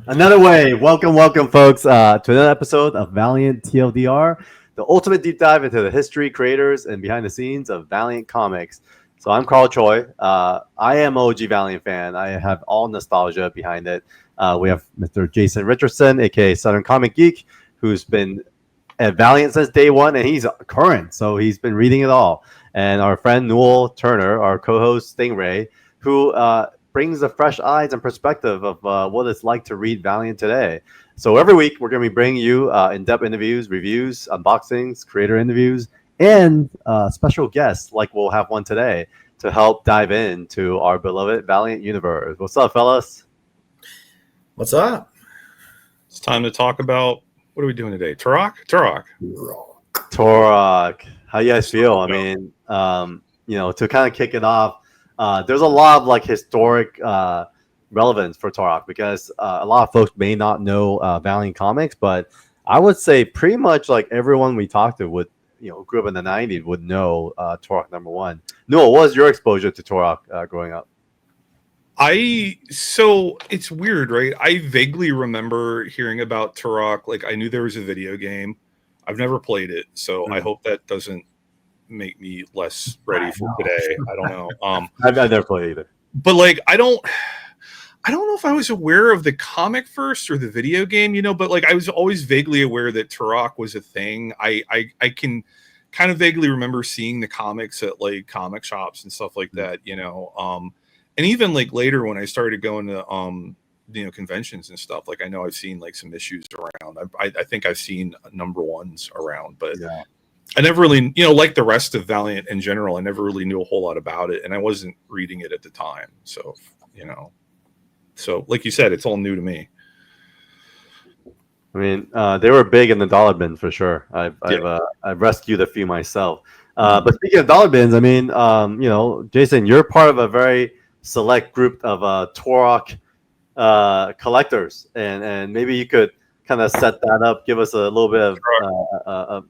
Another way. Welcome, folks, to another episode of Valiant TLDR, the ultimate deep dive into the history, creators, and behind the scenes of Valiant Comics. So I'm Carl Choi. I am OG Valiant fan. I have all nostalgia behind it. We have Mr. Jason Richardson, aka Southern Comic Geek, who's been at Valiant since day one, and he's current, so he's been reading it all. And our friend Newell Turner, our co-host Stingray, who brings the fresh eyes and perspective of what it's like to read Valiant today. So every week we're going to be bringing you in-depth interviews, reviews, unboxings, creator interviews, and special guests like we'll have one today to help dive into our beloved Valiant Universe. What's up, fellas? What's up? It's time to talk about, what are we doing today? Turok. How you guys feel? I mean, to kind of kick it off, there's a lot of like historic relevance for Turok because a lot of folks may not know Valiant Comics, but I would say pretty much like everyone we talked to would, grew up in the 90s would know Turok #1. Noah, what was your exposure to Turok growing up? So it's weird, right? I vaguely remember hearing about Turok. Like I knew there was a video game. I've never played it, so I hope that doesn't make me less ready for today. I don't know. I've never played either. But like I don't know if I was aware of the comic first or the video game, but like I was always vaguely aware that Turok was a thing. I can kind of vaguely remember seeing the comics at like comic shops and stuff like that, and even like later when I started going to conventions and stuff, like I know I've seen like some issues around. I think I've seen #1s around, but yeah. I never really, like the rest of Valiant in general, I never really knew a whole lot about it, and I wasn't reading it at the time. So, so like you said, it's all new to me. I mean, they were big in the dollar bin for sure. I've rescued a few myself. But speaking of dollar bins, I mean, Jason, you're part of a very select group of Turok collectors, and maybe you could kind of set that up, give us a little bit of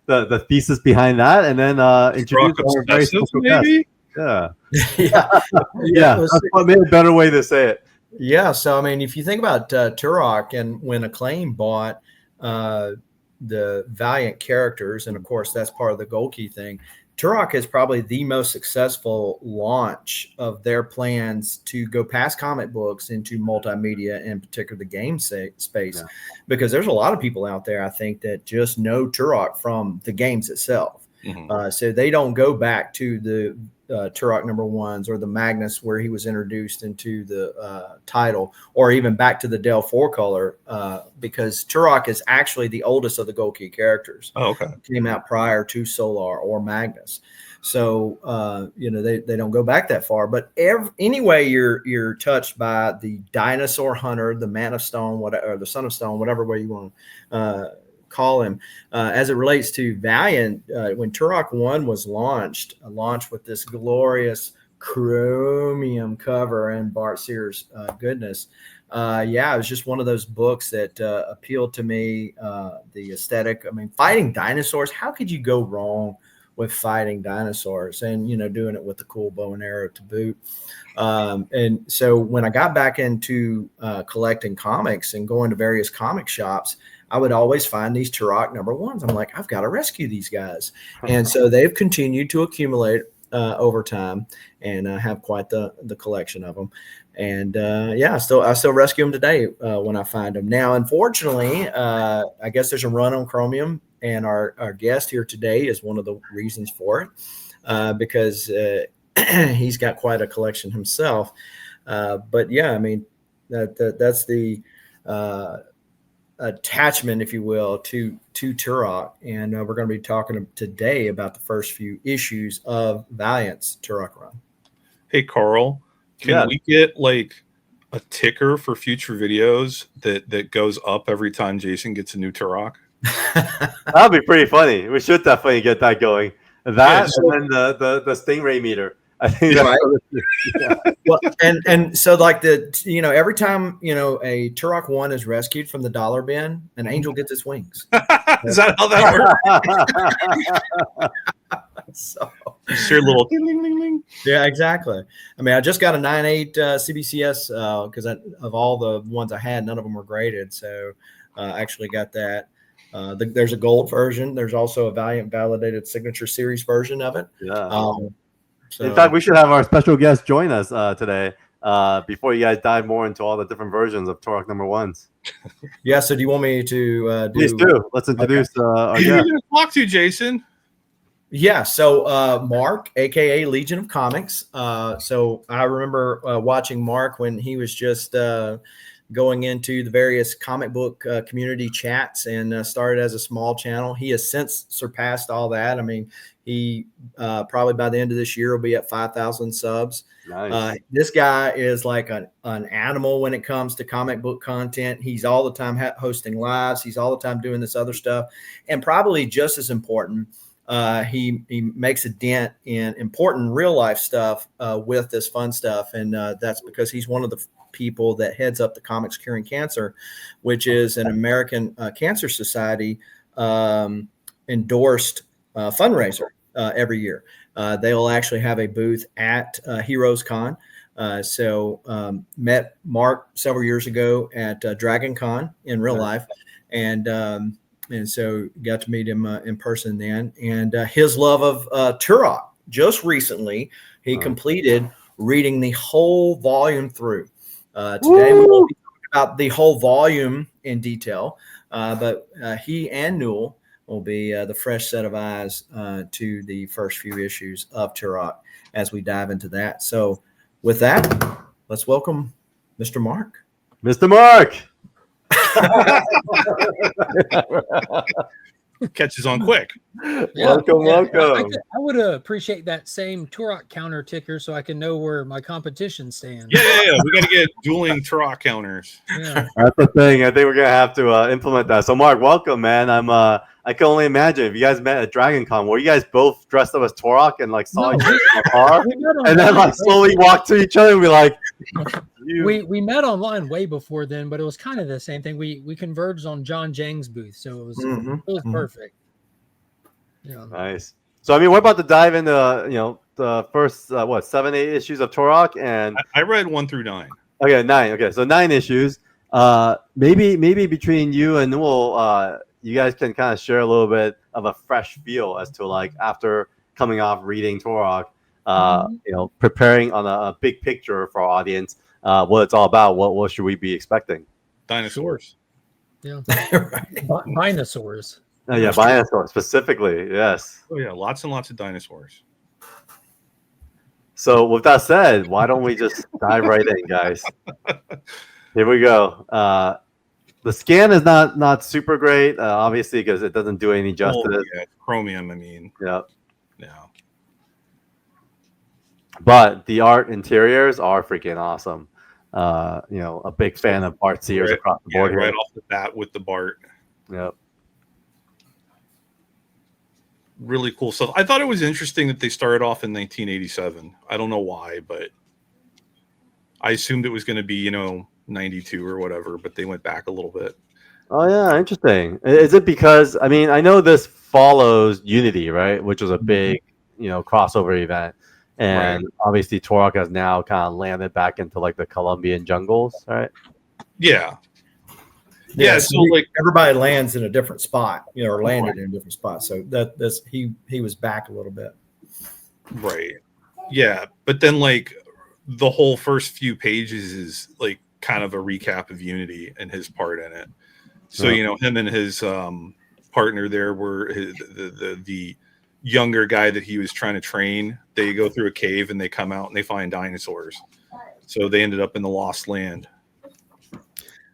the thesis behind that, and then introduce our very special guest. Yeah. That's maybe a better way to say it. Yeah. So I mean, if you think about Turok, and when Acclaim bought the Valiant characters, and of course that's part of the Gold Key thing, Turok is probably the most successful launch of their plans to go past comic books into multimedia, in particular the game space, because there's a lot of people out there, I think, that just know Turok from the games itself. So they don't go back to the Turok #1s or the Magnus where he was introduced into the title, or even back to the Del 4-color, because Turok is actually the oldest of the Gold Key characters. Oh, okay. Came out prior to Solar or Magnus. So, they don't go back that far. But anyway, you're touched by the Dinosaur Hunter, the Man of Stone, whatever, or the Son of Stone, whatever way you want to call him, as it relates to Valiant. When Turok 1 was launched with this glorious chromium cover and Bart Sears goodness. It was just one of those books that appealed to me. The aesthetic, I mean, fighting dinosaurs, how could you go wrong with fighting dinosaurs, and doing it with the cool bow and arrow to boot. And so when I got back into collecting comics and going to various comic shops, I would always find these Turok #1s. I'm like, I've got to rescue these guys. And so they've continued to accumulate over time, and have quite the collection of them. And I still rescue them today when I find them. Now, unfortunately, I guess there's a run on chromium, and our guest here today is one of the reasons for it, because he's got quite a collection himself. But yeah, I mean, that's the attachment, if you will, to Turok, and we're going to be talking today about the first few issues of Valiant's Turok run. Hey, Carl, can we get like a ticker for future videos that goes up every time Jason gets a new Turok? That'd be pretty funny. We should definitely get that going. And then the Stingray meter. I think right. Well, and so like every time a Turok 1 is rescued from the dollar bin, an angel gets its wings. Is that how that works? Just hear a little ding, ding, ding, ding. Yeah, exactly. I mean, I just got a 9.8 CBCS because of all the ones I had, none of them were graded. So I actually got that. There's a gold version. There's also a Valiant Validated Signature Series version of it. Yeah. So, in fact, we should have our special guest join us today before you guys dive more into all the different versions of Turok #1s. Yeah. So do you want me to Please do. Let's introduce our Who are guest. you going to talk to, Jason? Yeah, so Mark, aka Legion of Comics. So I remember watching Mark when he was just going into the various comic book community chats and started as a small channel. He has since surpassed all that. I mean, he probably by the end of this year will be at 5,000 subs. Nice. This guy is like an animal when it comes to comic book content. He's all the time hosting lives. He's all the time doing this other stuff. And probably just as important, he makes a dent in important real life stuff with this fun stuff. And that's because he's one of the people that heads up the Comics Curing Cancer, which is an American Cancer Society endorsed fundraiser every year. They will actually have a booth at Heroes Con. So met Mark several years ago at Dragon Con in real life. And so got to meet him in person then. And his love of Turok. Just recently, he completed reading the whole volume through. Today we will be talking about the whole volume in detail, but he and Newell will be the fresh set of eyes to the first few issues of Turok as we dive into that. So with that, let's welcome Mr. Mark. Mr. Mark. Catches on quick. Yeah, welcome. I would appreciate that same Turok counter ticker so I can know where my competition stands. Yeah. We got to get dueling Turok counters. Yeah. That's the thing. I think we're gonna have to implement that. So, Mark, welcome, man. I can only imagine if you guys met at Dragon Con, were you guys both dressed up as Turok and like saw each other in the car, and then like slowly walked to each other and be like, we met online way before then, but it was kind of the same thing. We converged on John Jang's booth, so it was perfect. Yeah. Nice. So, I mean, we're about to dive into the first 7, 8 issues of Turok, and I read 1 through 9. Okay, 9. Okay, so 9 issues. Maybe between you and Newell, you guys can kind of share a little bit of a fresh feel as to like after coming off reading Turok, preparing on a big picture for our audience, what it's all about. What should we be expecting? Dinosaurs. Yeah. Dinosaurs. Oh, yeah, dinosaurs specifically. Yes. Oh yeah, lots and lots of dinosaurs. So with that said, why don't we just dive right in, guys? Here we go. The scan is not super great, obviously, because it doesn't do any justice. Oh, yeah, chromium, I mean. Yep. Yeah. But the art interiors are freaking awesome. A big fan of Bart Sears across the board here. Right off the bat with the Bart. Yep. Really cool stuff. I thought it was interesting that they started off in 1987. I don't know why, but I assumed it was going to be, 92 or whatever, but they went back a little bit. Oh, yeah. Interesting. Is it because, I mean, I know this follows Unity, right? Which was a big, crossover event. And obviously Turok has now kind of landed back into like the Colombian jungles, right? Yeah. Yeah, so like everybody lands in a different spot, or landed in a different spot. So that's he was back a little bit. Right. Yeah, but then like the whole first few pages is like kind of a recap of Unity and his part in it. So him and his partner there were the younger guy that he was trying to train. They go through a cave and they come out and they find dinosaurs. So they ended up in the Lost Land.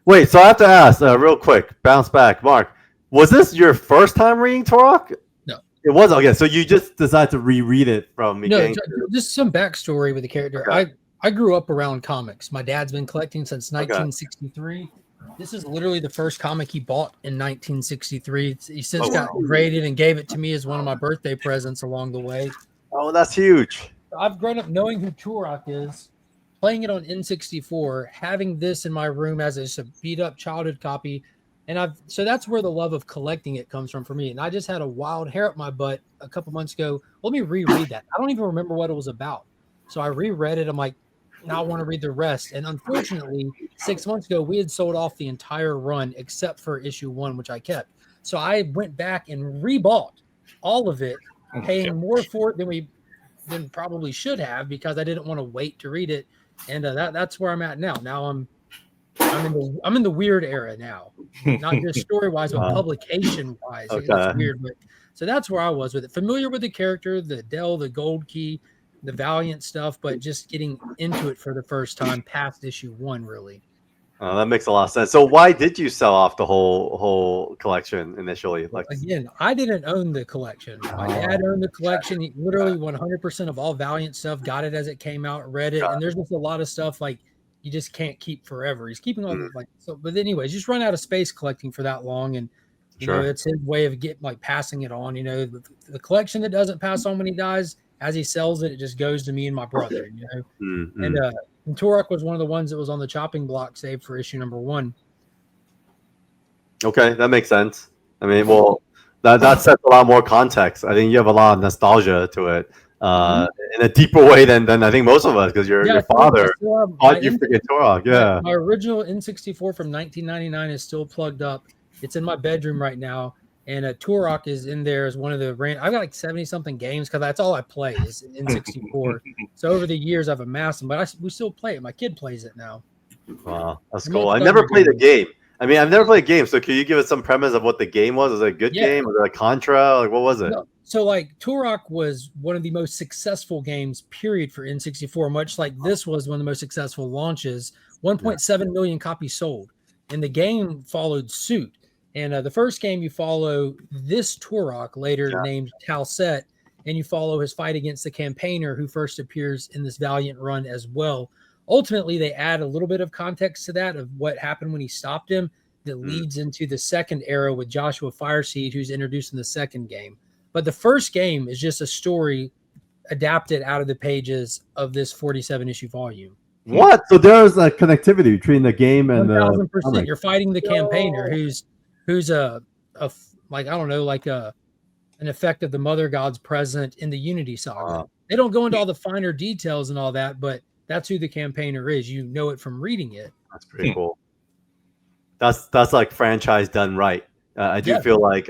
Wait, so I have to ask real quick, bounce back. Mark, was this your first time reading Turok? No. It was? Okay, so you just decided to reread it from beginning? No, just some backstory with the character. Okay. I grew up around comics. My dad's been collecting since 1963. This is literally the first comic he bought in 1963. He since got graded and gave it to me as one of my birthday presents along the way. Oh, that's huge. I've grown up knowing who Turok is, playing it on N64, having this in my room as a beat-up childhood copy, And so that's where the love of collecting it comes from for me. And I just had a wild hair up my butt a couple months ago. Let me reread that. I don't even remember what it was about. So I reread it. I'm like, now I want to read the rest. And unfortunately, 6 months ago, we had sold off the entire run except for issue 1, which I kept. So I went back and rebought all of it, paying more for it than probably should have, because I didn't want to wait to read it. And that's where I'm at now. Now I'm in the weird era now, not just story wise, but publication wise. Okay. It's weird, but so that's where I was with it. Familiar with the character, the Dell, the Gold Key, the Valiant stuff, but just getting into it for the first time past issue 1, really. That makes a lot of sense. So why did you sell off the whole collection initially? Like, again, I didn't own the collection. My dad owned the collection. He literally 100% of all Valiant stuff, got it as it came out, read it, and there's just a lot of stuff like you just can't keep forever. He's keeping all the so. But anyways, just run out of space collecting for that long, and you know it's his way of passing it on. You know, the collection that doesn't pass on when he dies, as he sells it, it just goes to me and my brother. You know, and Turok was one of the ones that was on the chopping block, saved for issue number 1. Okay, that makes sense. I mean, well, that sets a lot more context. I think you have a lot of nostalgia to it in a deeper way than I think most of us, because your father taught you freaking Turok. Yeah, my original N64 from 1999 is still plugged up. It's in my bedroom right now. And Turok is in there as one of the I've got like 70 something games, because that's all I play is N64. So over the years I've amassed them, but we still play it. My kid plays it now. Wow, that's cool. I never played a game. I mean, I've never played a game. So can you give us some premise of what the game was? Was it a good game? Was it like Contra? Like, what was it? No. So like Turok was one of the most successful games, period, for N64, much like this was one of the most successful launches. 1.7 million copies sold. And the game followed suit. And the first game, you follow this Turok, later named Talset, and you follow his fight against the campaigner who first appears in this Valiant run as well. Ultimately, they add a little bit of context to that of what happened when he stopped him that leads into the second era with Joshua Fireseed, who's introduced in the second game. But the first game is just a story adapted out of the pages of this 47-issue volume. What? So there's a connectivity between the game and 1,000%. You're fighting the campaigner who's an effect of the Mother Gods present in the Unity Saga. They don't go into all the finer details and all that, but that's who the campaigner is. You know it from reading it. That's pretty cool. That's like franchise done right. I do feel like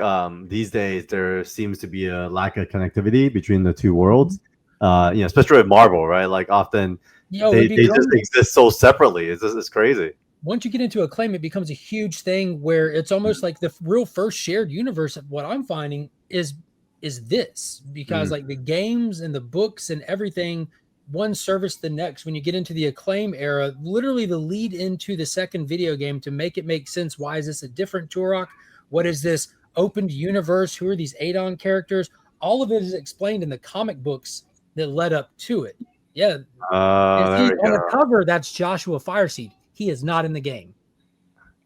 these days there seems to be a lack of connectivity between the two worlds. Especially with Marvel, right? Like often they just exist so separately. It's crazy. Once you get into Acclaim, it becomes a huge thing where it's almost like the real first shared universe of what I'm finding is this, because like the games and the books and everything, one service the next. When you get into the Acclaim era, literally the lead into the second video game to make it make sense. Why is this a different Turok? What is this opened universe? Who are these Adon characters? All of it is explained in the comic books that led up to it. Yeah. On the cover, that's Joshua Fireseed. He is not in the game.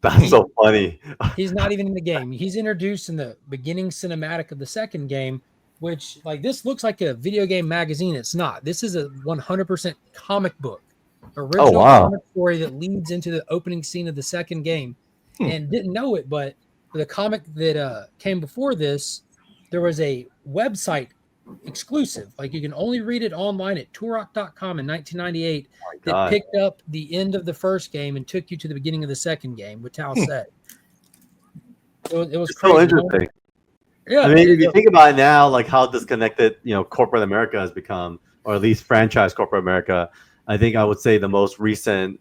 That's so funny. He's not even in the game. He's introduced in the beginning cinematic of the second game, which like this looks like a video game magazine. It's not. This is a 100% comic book. Original comic story that leads into the opening scene of the second game. And didn't know it, but the comic that came before this, there was a website exclusive, like you can only read it online at turok.com in 1998 that picked up the end of the first game and took you to the beginning of the second game with Talset. It was crazy. So interesting. Yeah, I mean, if you think about it now, like how disconnected corporate America has become, or at least franchise corporate America, I think I would say the most recent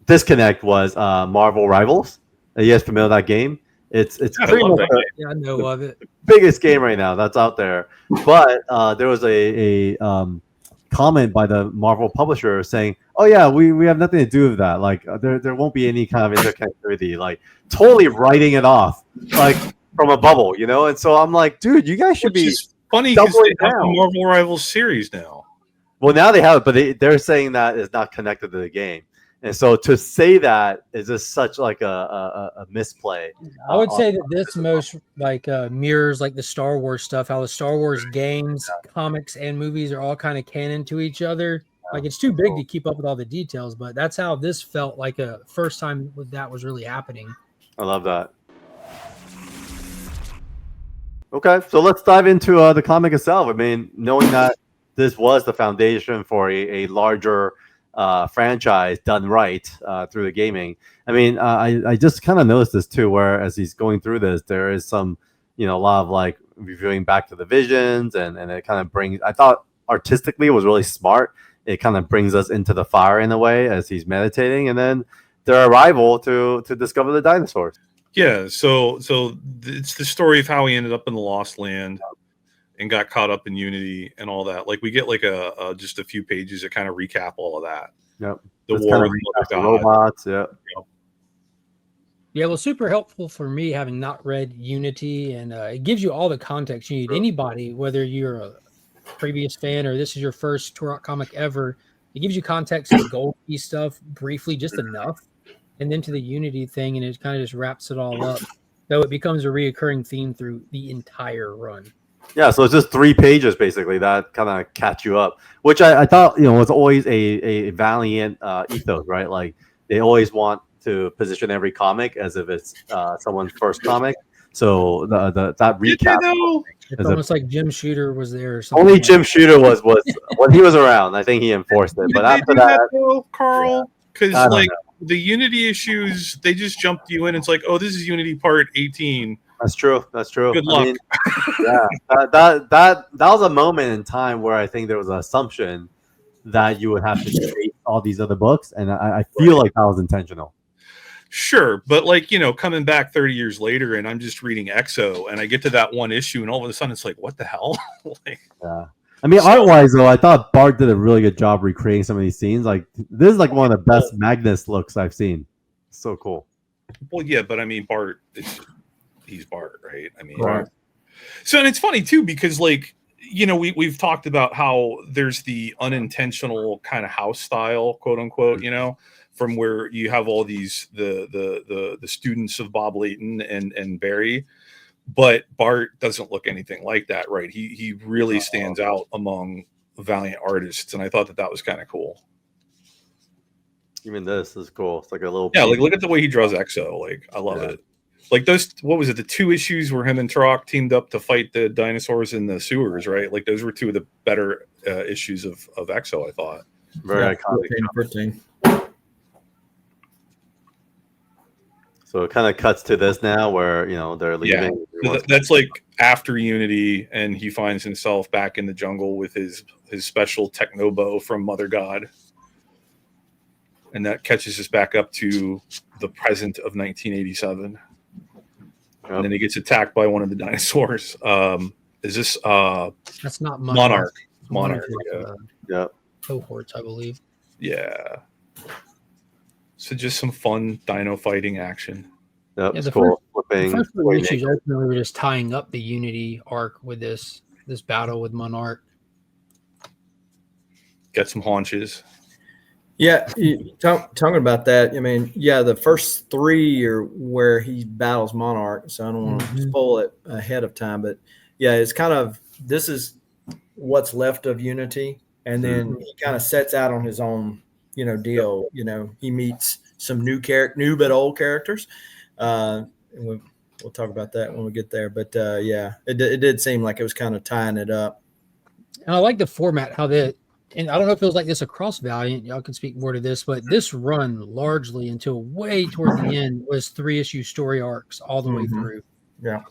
disconnect was Marvel Rivals. Are you guys familiar with that game? It's pretty much I know of it. Biggest game right now that's out there. But there was a comment by the Marvel publisher saying, "Oh yeah, we have nothing to do with that. Like there won't be any kind of interconnectivity." Like totally writing it off, like from a bubble, And so I'm like, dude, you guys should be funny because they have the Marvel Rivals series now. Well, now they have it, but they're saying that it's not connected to the game. And so to say that is just such like a misplay. I would say that this most like mirrors like the Star Wars stuff, how the Star Wars games, comics, and movies are all kind of canon to each other. Like it's too big to keep up with all the details, but that's how this felt like a first time that was really happening. I love that. Okay, so let's dive into the comic itself. I mean, knowing that this was the foundation for a larger franchise done right through the gaming. I mean, I just kind of noticed this too, where as he's going through this, there is some, a lot of like reviewing back to the visions, and it kind of brings. I thought artistically it was really smart. It kind of brings us into the fire in a way as he's meditating, and then their arrival to discover the dinosaurs. Yeah, so it's the story of how he ended up in the Lost Land and got caught up in Unity and all that. Like we get like a just a few pages that kind of recap all of that. Yep. The Just war kind of with recap the God. robots. Yeah. Yeah, well, super helpful for me having not read Unity, and it gives you all the context you need. Anybody, whether you're a previous fan or this is your first Turok comic ever, it gives you context to the Gold Key stuff briefly, just enough, and then to the Unity thing, and it kind of just wraps it all up. So it becomes a reoccurring theme through the entire run. Yeah, so it's just 3 pages basically that kind of catch you up, which I thought was always a Valiant ethos, right? Like they always want to position every comic as if it's someone's first comic. So that recap. It's almost like Jim Shooter was there or something. Only Jim Shooter was when he was around. I think he enforced it, but after that, though, Carl, because I don't like know. the Unity issues, they just jumped you in. It's like, oh, this is Unity part 18. That's true. That's true. Good luck. I mean, yeah, that was a moment in time where I think there was an assumption that you would have to create all these other books, and I feel like that was intentional. Sure, but like coming back 30 years later, and I'm just reading EXO, and I get to that one issue, and all of a sudden it's like, what the hell? Like, yeah. I mean, art-wise though, I thought Bart did a really good job recreating some of these scenes. Like this is like one of the best Magnus looks I've seen. So cool. Well, yeah, but I mean, Bart, he's Bart, right? I mean, Right. So, and it's funny too because like we've talked about how there's the unintentional kind of house style, quote unquote, from where you have all these the students of Bob Layton and Barry, but Bart doesn't look anything like that, right? He really stands out among Valiant artists, and I thought that was kind of cool. Even this is cool. It's like a little like look at the way he draws EXO. Like I love it. Like those, what was it? The 2 issues where him and Turok teamed up to fight the dinosaurs in the sewers, right? Like those were 2 of the better issues of EXO, I thought. very iconic. 15. So it kind of cuts to this now where, they're leaving. Yeah, that's like after Unity, and he finds himself back in the jungle with his special technobow from Mother God. And that catches us back up to the present of 1987. Yep. And then he gets attacked by one of the dinosaurs. Is this that's not Monarch? Yeah. Cohorts, I believe. Yeah. So just some fun dino fighting action. Yep, Yeah, it's cool. The first 3 issues ultimately were just tying up the Unity arc with this battle with Monarch. Get some haunches. Yeah, talking about that, I mean, the first 3 are where he battles Monarch, so I don't want to spoil it ahead of time, but yeah, it's kind of, this is what's left of Unity, and then he kind of sets out on his own, deal. He meets some new but old characters, and we'll talk about that when we get there. But it did seem like it was kind of tying it up. And I like the format, and I don't know if it was like this across Valiant. Y'all can speak more to this, but this run largely until way toward the end was 3-issue story arcs all the way through. Yeah,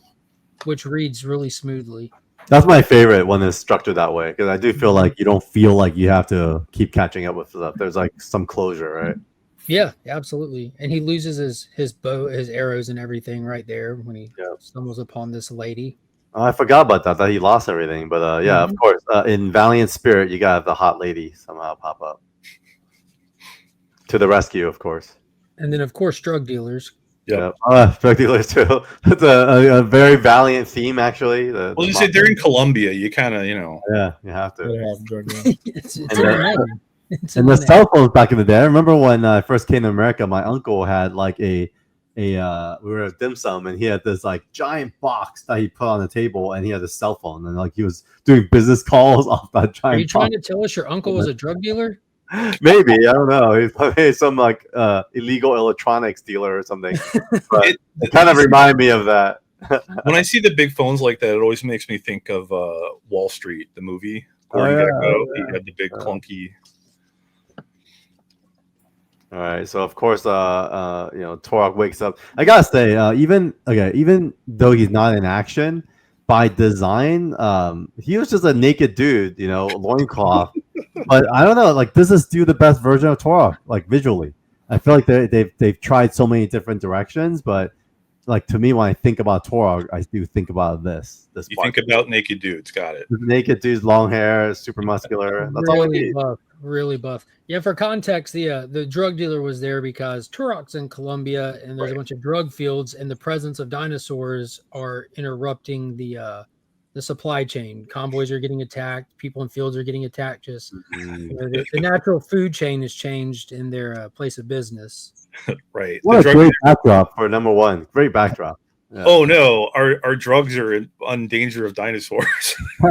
which reads really smoothly. That's my favorite when it's structured that way, because I do feel like you don't feel like you have to keep catching up with stuff. There's like some closure, right? Yeah, absolutely. And he loses his bow, his arrows, and everything right there when he stumbles upon this lady. Oh, I forgot about that he lost everything. But of course, in Valiant Spirit, you got the hot lady somehow pop up to the rescue, of course. And then, of course, drug dealers. Yeah, drug dealers too. That's a very Valiant theme, actually. You said they're in Colombia. You kind of, Yeah, you have to. And the cell phones back in the day. I remember when I first came to America, my uncle had like we were at dim sum, and he had this like giant box that he put on the table, and he had a cell phone, and like he was doing business calls off that giant. Are you trying to tell us your uncle was a drug dealer? Maybe, I don't know. He's probably some like illegal electronics dealer or something. But it kind of reminded me of that. When I see the big phones like that, it always makes me think of Wall Street, the movie. Gordon Gekko, he had the big clunky. All right, so of course, Turok wakes up. I gotta say, even though he's not in action, by design, he was just a naked dude, loincloth. But I don't know, like, does this do the best version of Turok, like visually? I feel like they've tried so many different directions, but like to me, when I think about Turok, I do think about this. You think about naked dudes, got it? Naked dudes, long hair, super muscular. That's all we need. Really buff. Yeah, for context, the drug dealer was there because Turok's in Colombia, and there's a bunch of drug fields, and the presence of dinosaurs are interrupting the supply chain. Convoys are getting attacked. People in fields are getting attacked. Just the natural food chain has changed in their place of business. Right. What a great backdrop for number one. Great backdrop. Yeah. Oh no, our drugs are in danger of dinosaurs. We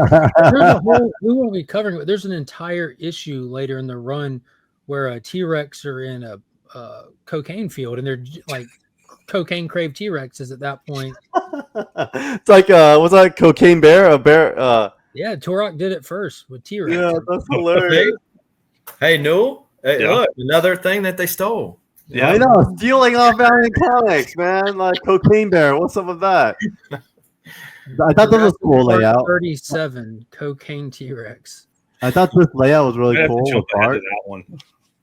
won't be covering it. There's an entire issue later in the run where T-Rex are in a cocaine field, and they're like cocaine crave T-Rexes at that point. It's like was that Cocaine Bear? A bear? Yeah, Turok did it first with T-Rex. Yeah, that's hilarious. Hey, Newell. Hey, look, another thing that they stole. Yeah, I know. Stealing off Valiant Comics, man. Like Cocaine Bear. What's up with that? I thought this was a cool layout. 37 Cocaine T-Rex. I thought this layout was really cool. With Bart. That one.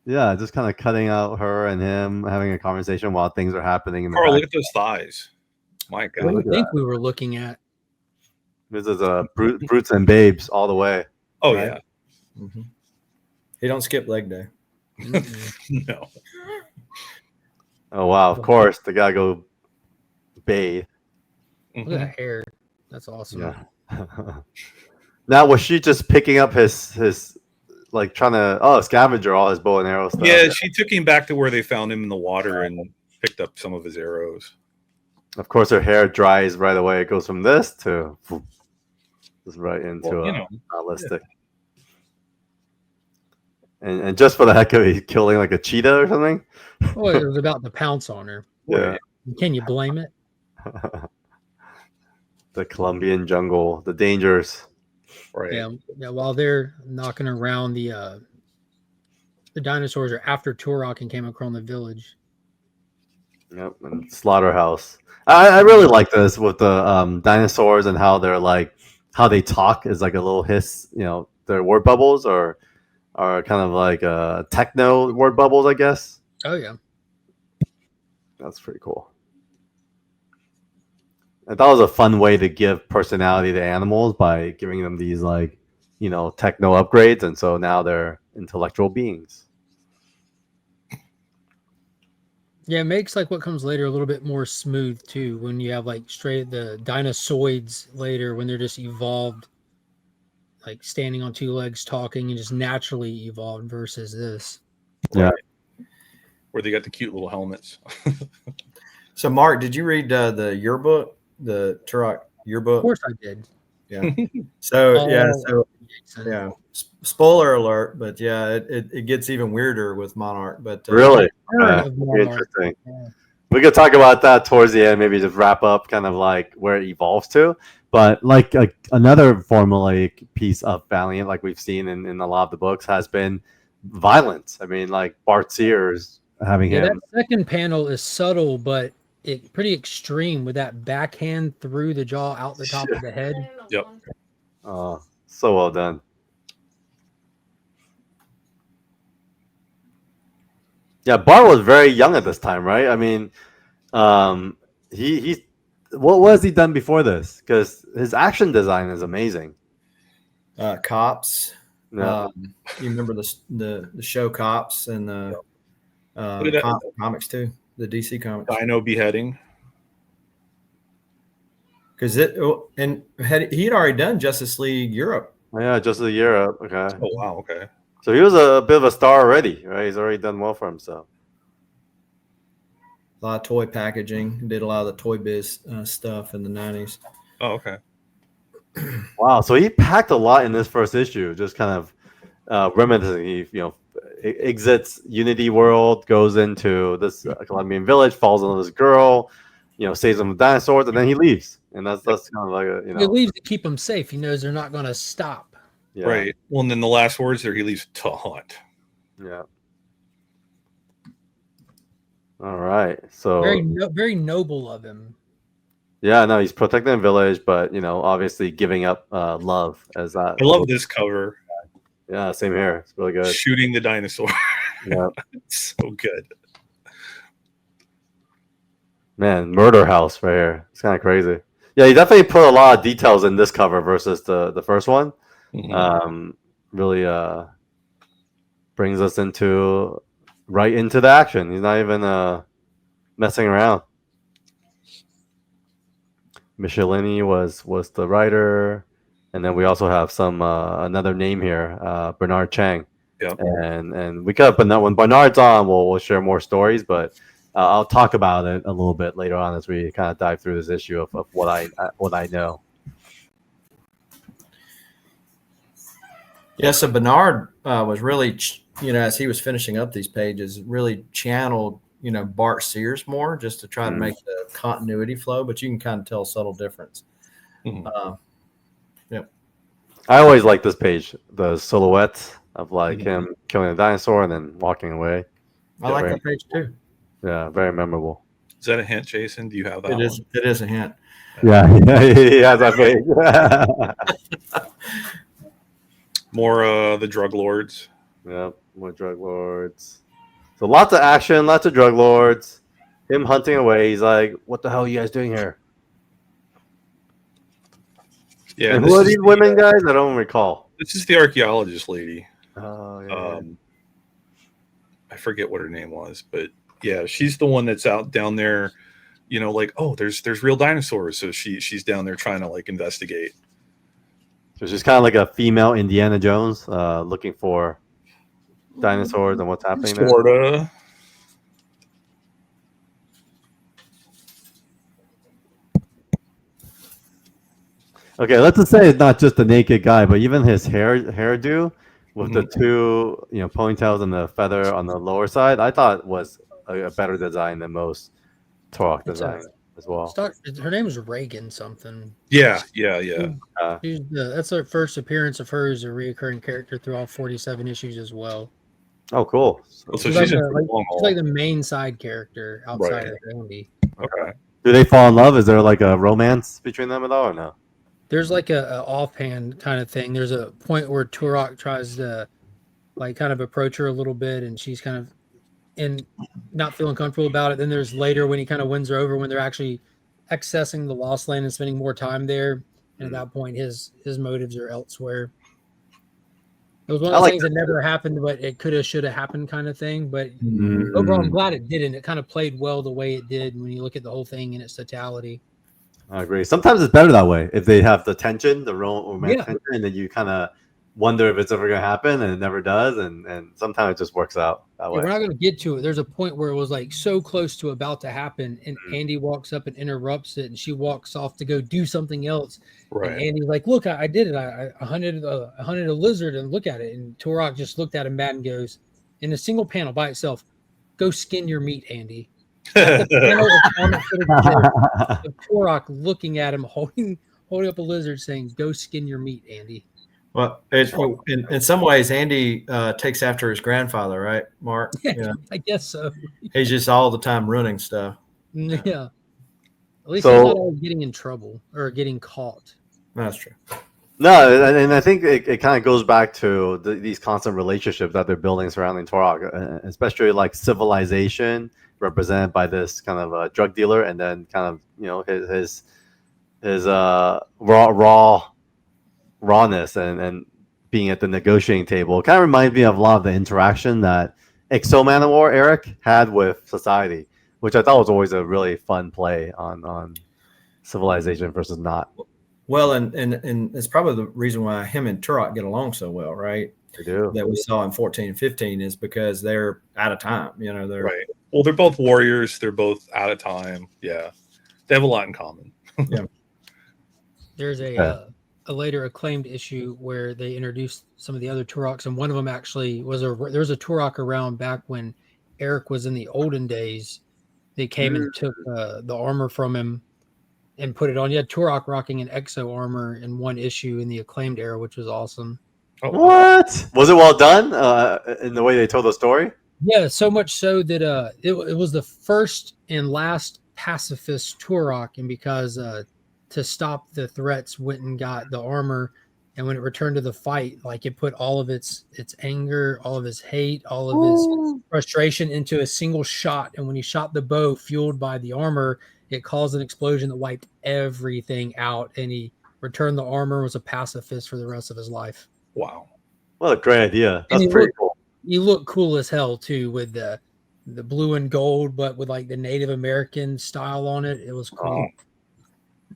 Yeah, just kind of cutting out her and him having a conversation while things are happening. Carl, look at those thighs. My God. What do you think we were looking at? This is Brutes and Babes all the way. Oh, right? Yeah. Mm-hmm. He don't skip leg day. No. Oh, wow. Of course. They got to go bathe. Look at that hair. That's awesome. Yeah. Now, was she just picking up his like trying to scavenger all his bow and arrow stuff? Yeah, she took him back to where they found him in the water and picked up some of his arrows. Of course, her hair dries right away. It goes from this to just right into a ballistic. Yeah. And just for the heck of it, killing like a cheetah or something. Oh, it was about to pounce on her. Yeah. Can you blame it? The Colombian jungle, the dangers. Right. Yeah. While they're knocking around the dinosaurs are after Turok and came across the village. Yep, and slaughterhouse. I really like this with the dinosaurs and how they're like how they talk is like a little hiss. Their word bubbles are kind of like techno word bubbles, I guess. Oh yeah, that's pretty cool. I thought it was a fun way to give personality to animals by giving them these like techno upgrades, and so now they're intellectual beings. Yeah, it makes like what comes later a little bit more smooth too. When you have like straight the dinosaurs later, when they're just evolved, like standing on two legs, talking, and just naturally evolved versus this. Yeah, where they got the cute little helmets. So, Mark, did you read the yearbook, the Turok yearbook? Of course, I did. Yeah. So spoiler alert, but yeah, it gets even weirder with Monarch. But really, interesting. Yeah. We could talk about that towards the end, maybe just wrap up kind of like where it evolves to. But like another formulaic piece of Valiant, like we've seen in a lot of the books, has been violence. I mean, like Bart Sears having him. That second panel is subtle, but pretty extreme with that backhand through the jaw out the top of the head. Yep. Oh, so well done. Yeah, Bart was very young at this time, right? I mean, he what has he done before this? Because his action design is amazing. Cops. Yeah. You remember the show Cops and the comics too, the DC comics. Dino beheading. Because he'd already done Justice League Europe. Yeah, Justice League Europe. Okay. Oh wow. Okay. So he was a bit of a star already, right? He's already done well for himself. A lot of toy packaging. Did a lot of the Toy Biz stuff in the 90s. Oh, okay. Wow. So he packed a lot in this first issue. Just kind of reminiscing. exits Unity World, goes into this Colombian village, falls in love with this girl, saves them with dinosaurs, and then he leaves. And that's kind of like He leaves to keep them safe. He knows they're not going to stop. Yeah. Right. Well, and then the last words there, he leaves to hunt. Yeah. All right. So very noble of him. Yeah, no, he's protecting the village, but obviously giving up love as that. I love this cover. Yeah, same here. It's really good. Shooting the dinosaur. Yeah. It's so good. Man, Murder House right here. It's kind of crazy. Yeah, he definitely put a lot of details in this cover versus the first one. Mm-hmm. Really brings us right into the action. He's not even messing around. Michelini was the writer, and then we also have some another name here, Bernard Chang. Yep. And we could, but when Bernard's on, we'll share more stories. But I'll talk about it a little bit later on as we kind of dive through this issue of what I know. Yeah, so Bernard was really, as he was finishing up these pages, really channeled, Bart Sears more just to try to make the continuity flow, but you can kind of tell a subtle difference. Yeah. I always like this page, the silhouette of him killing a dinosaur and then walking away. I like that page too. Yeah, very memorable. Is that a hint, Jason? Do you have that? It is a hint. Yeah, he has that page. More the drug lords. Yeah, more drug lords. So lots of action, lots of drug lords. Him hunting away. He's like, "What the hell are you guys doing here?" Yeah. And who are these women, guys? I don't recall. This is the archaeologist lady. Oh yeah. I forget what her name was, but yeah, she's the one that's out down there. There's real dinosaurs, so she's down there trying to investigate. So she's kind of like a female Indiana Jones, looking for dinosaurs and what's happening there. Sorta. Okay, let's just say it's not just a naked guy, but even his hairdo with the two ponytails and the feather on the lower side, I thought was a better design than most Turok design as well. Her name is Reagan something. Yeah. That's her first appearance of her as a reoccurring character through all 47 issues as well. Oh, cool. So she's like the main side character outside of Andy. Okay. Do they fall in love? Is there a romance between them at all or no? There's a offhand kind of thing. There's a point where Turok tries to kind of approach her a little bit, and she's kind of not feeling comfortable about it. Then there's later when he kind of wins her over when they're actually accessing the Lost Land and spending more time there. And at that point, his motives are elsewhere. It was one of the things that never happened, but it could have, should have happened kind of thing. But overall, I'm glad it didn't. It kind of played well the way it did when you look at the whole thing in its totality. I agree. Sometimes it's better that way if they have the tension, the romantic tension, and then you kind of wonder if it's ever going to happen, and it never does. And sometimes it just works out that way. We're not going to get to it. There's a point where it was so close to about to happen, and Andy walks up and interrupts it, and she walks off to go do something else. Right. And Andy's like, "Look, I did it. I hunted a lizard, and look at it." And Turok just looked at him bad and goes, in a single panel by itself, "Go skin your meat, Andy." Of Turok looking at him, holding up a lizard, saying, "Go skin your meat, Andy." Well, in some ways, Andy takes after his grandfather, right, Mark? Yeah, I guess so. He's just all the time running stuff. Yeah. At least he's not always getting in trouble or getting caught. That's true. No, and I think it kind of goes back to these constant relationships that they're building surrounding Turok, especially civilization represented by this kind of drug dealer, and then kind of his rawness and being at the negotiating table. It kind of reminds me of a lot of the interaction that Exo Manowar Eric had with society, which I thought was always a really fun play on civilization versus not. Well, and it's probably the reason why him and Turok get along so well, right? They do. That we saw in 14 and 15 is because they're out of time. They're right. Well, they're both warriors. They're both out of time. Yeah, they have a lot in common. Yeah. There's a a later acclaimed issue where they introduced some of the other Turoks, and one of them actually was there was a Turok around back when Eric was in the olden days. They came and took the armor from him and put it on. You had Turok rocking an exo armor in one issue in the acclaimed era, which was awesome. Oh, what? Was it well done in the way they told the story? Yeah, so much so that it was the first and last pacifist Turok, and because to stop the threats, went and got the armor, and when it returned to the fight, like it put all of its anger, all of his hate, all of his frustration into a single shot, and when he shot the bow fueled by the armor, it caused an explosion that wiped everything out, and he returned the armor and was a pacifist for the rest of his life. Wow. What a great idea. That's pretty cool. You look cool as hell too with the blue and gold, but with like the Native American style on it. It was cool.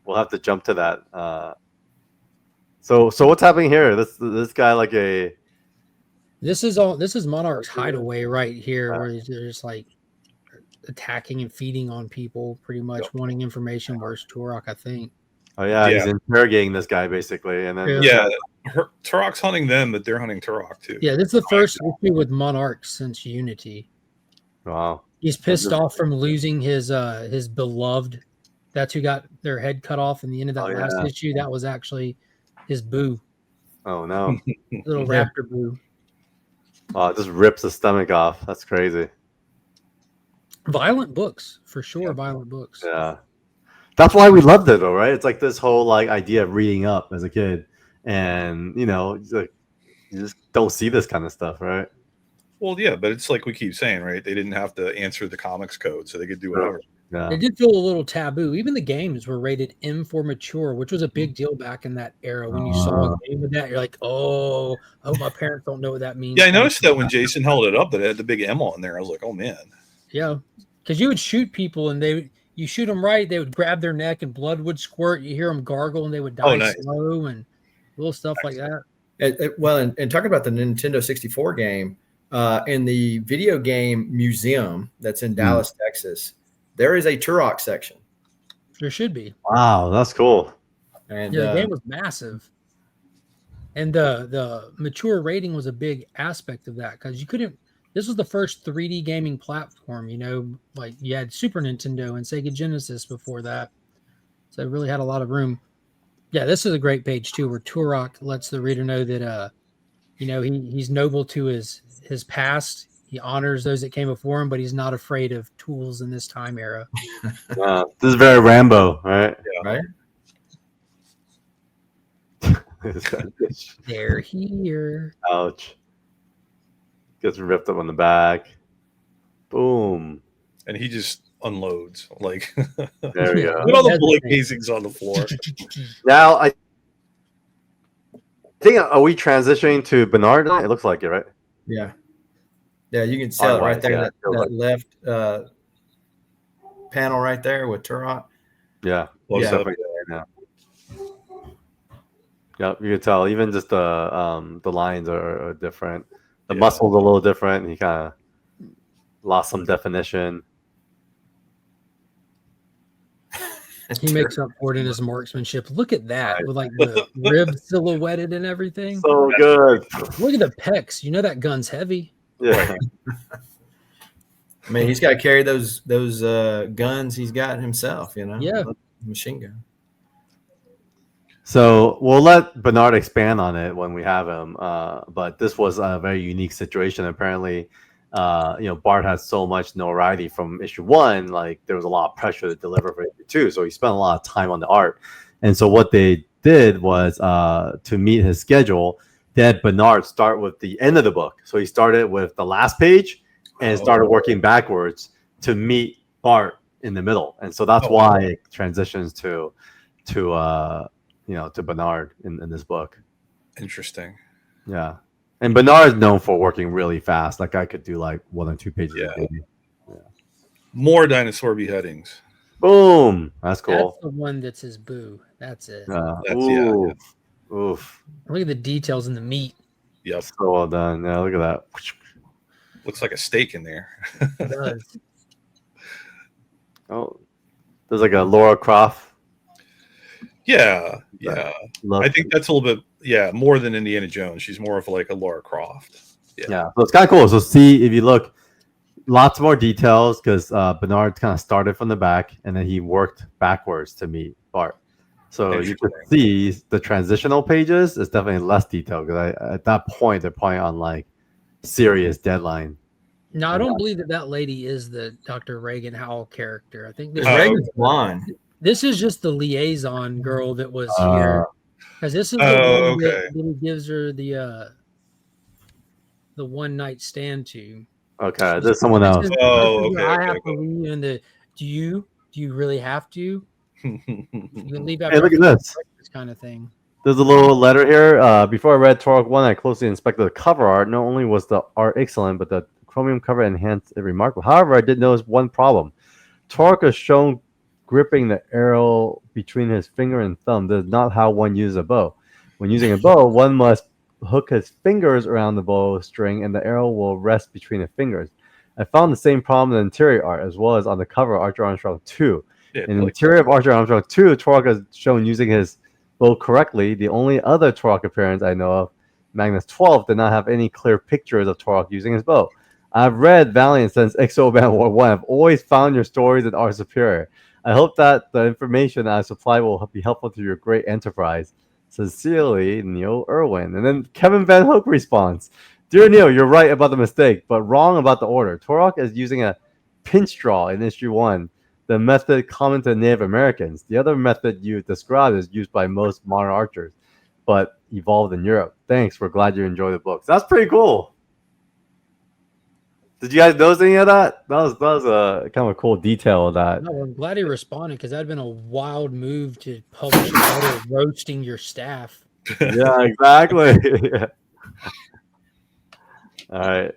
We'll have to jump to that. So what's happening here? This guy like a. This is Monarch's hideaway right here, where they're just like attacking and feeding on people, pretty much wanting information. Where's Turok? I think. Oh yeah, he's interrogating this guy basically, and then Turok's hunting them, but they're hunting Turok too. Yeah, this is the first issue with Monarch since Unity. Wow, he's pissed off from losing his beloved. That's who got their head cut off in the end of that last issue. That was actually his boo. Oh no, little raptor boo. Oh, it just rips the stomach off. That's crazy. Violent books for sure. Violent books. Yeah. That's why we loved it, though, right? It's like this whole like idea of reading up as a kid, and like, you just don't see this kind of stuff, right? Well, yeah, but it's like we keep saying, right? They didn't have to answer the comics code, so they could do whatever. Yeah. It did feel a little taboo. Even the games were rated M for mature, which was a big deal back in that era. When you saw a game with that, you're like, "Oh, I hope my parents don't know what that means." Yeah, I noticed that when Jason held it up, that it had the big M on there. I was like, "Oh man." Yeah, because you would shoot people, and you shoot them right, they would grab their neck and blood would squirt. You hear them gargle and they would die slow and little stuff like that. Well, and talking about the Nintendo 64 game, in the video game museum that's in Dallas, Texas, there is a Turok section. There should be. Wow, that's cool. And the game was massive. And the mature rating was a big aspect of that because you couldn't. This was the first 3D gaming platform, like you had Super Nintendo and Sega Genesis before that. So it really had a lot of room. Yeah, this is a great page too, where Turok lets the reader know that, he's noble to his past. He honors those that came before him, but he's not afraid of tools in this time era. This is very Rambo, right? Yeah. Right? They're here. Ouch. Gets ripped up on the back. Boom. And he just unloads. Like, there we go. Look at all the bullet casings on the floor. Now, I think, are we transitioning to Bernard? It looks like it, right? Yeah. Yeah, you can see it right there. Yeah, that left panel right there with Turok. Yeah. Yeah. Yep, you can tell. Even just the lines are different. The muscles a little different. He kind of lost some definition. He makes up for it in his marksmanship. Look at that, with like the rib silhouetted and everything. So good. Look at the pecs. You know that gun's heavy. Yeah. I mean, he's got to carry those guns he's got himself. Yeah. Machine gun. So we'll let Bernard expand on it when we have him. But this was a very unique situation. Apparently, Bart has so much notoriety from issue 1. Like there was a lot of pressure to deliver for issue 2. So he spent a lot of time on the art. And so what they did was to meet his schedule, they had Bernard start with the end of the book. So he started with the last page and started working backwards to meet Bart in the middle. And so that's why it transitions to Bernard in this book. Interesting. Yeah. And Bernard is known for working really fast. Like I could do like 1 or 2 pages. Yeah. More dinosaur beheadings. Boom. That's cool. That's the one that's his boo. That's it. Oof. Look at the details in the meat. Yep. So well done. Yeah, look at that. Looks like a steak in there. It does. Oh, there's like a Laura Croft. Yeah. Look. I think that's a little bit more than Indiana Jones. She's more of like a Lara Croft. Yeah. So it's kind of cool. So see if you look, lots more details because Bernard kind of started from the back and then he worked backwards to meet Bart. So you can see the transitional pages is definitely less detailed because at that point they're probably on like serious deadline. No, I don't believe that lady is the Dr. Reagan Howell character. I think Reagan's blonde. This is just the liaison girl that was here, because this is the one that he gives her the one night stand to. Okay, there's someone else. I have to leave in the. Do you really have to? You can leave after. Hey, look at this kind of thing. There's a little letter here. Before I read Turok 1, I closely inspected the cover art. Not only was the art excellent, but the chromium cover enhanced it remarkable. However, I did notice one problem. Turok is shown gripping the arrow between his finger and thumb. That is not how one uses a bow. When using a bow, one must hook his fingers around the bow string and the arrow will rest between the fingers. I found the same problem in the interior art as well as on the cover of Archer Armstrong 2. In the interior of Archer Armstrong 2, Turok is shown using his bow correctly. The only other Turok appearance I know of, Magnus 12, did not have any clear pictures of Turok using his bow. I've read Valiant since XO Band War 1. I've always found your stories and art superior. I hope that the information I supply will be helpful to your great enterprise. Sincerely, Neil Irwin. And then Kevin Van Hook responds, Dear Neil, you're right about the mistake, but wrong about the order. Turok is using a pinch draw in issue 1, the method common to Native Americans. The other method you described is used by most modern archers, but evolved in Europe. Thanks. We're glad you enjoy the books. That's pretty cool. Did you guys notice any of that? That was a kind of a cool detail of that. No, I'm glad he responded because that'd been a wild move to publish a letter roasting your staff. Yeah, exactly. Yeah. All right,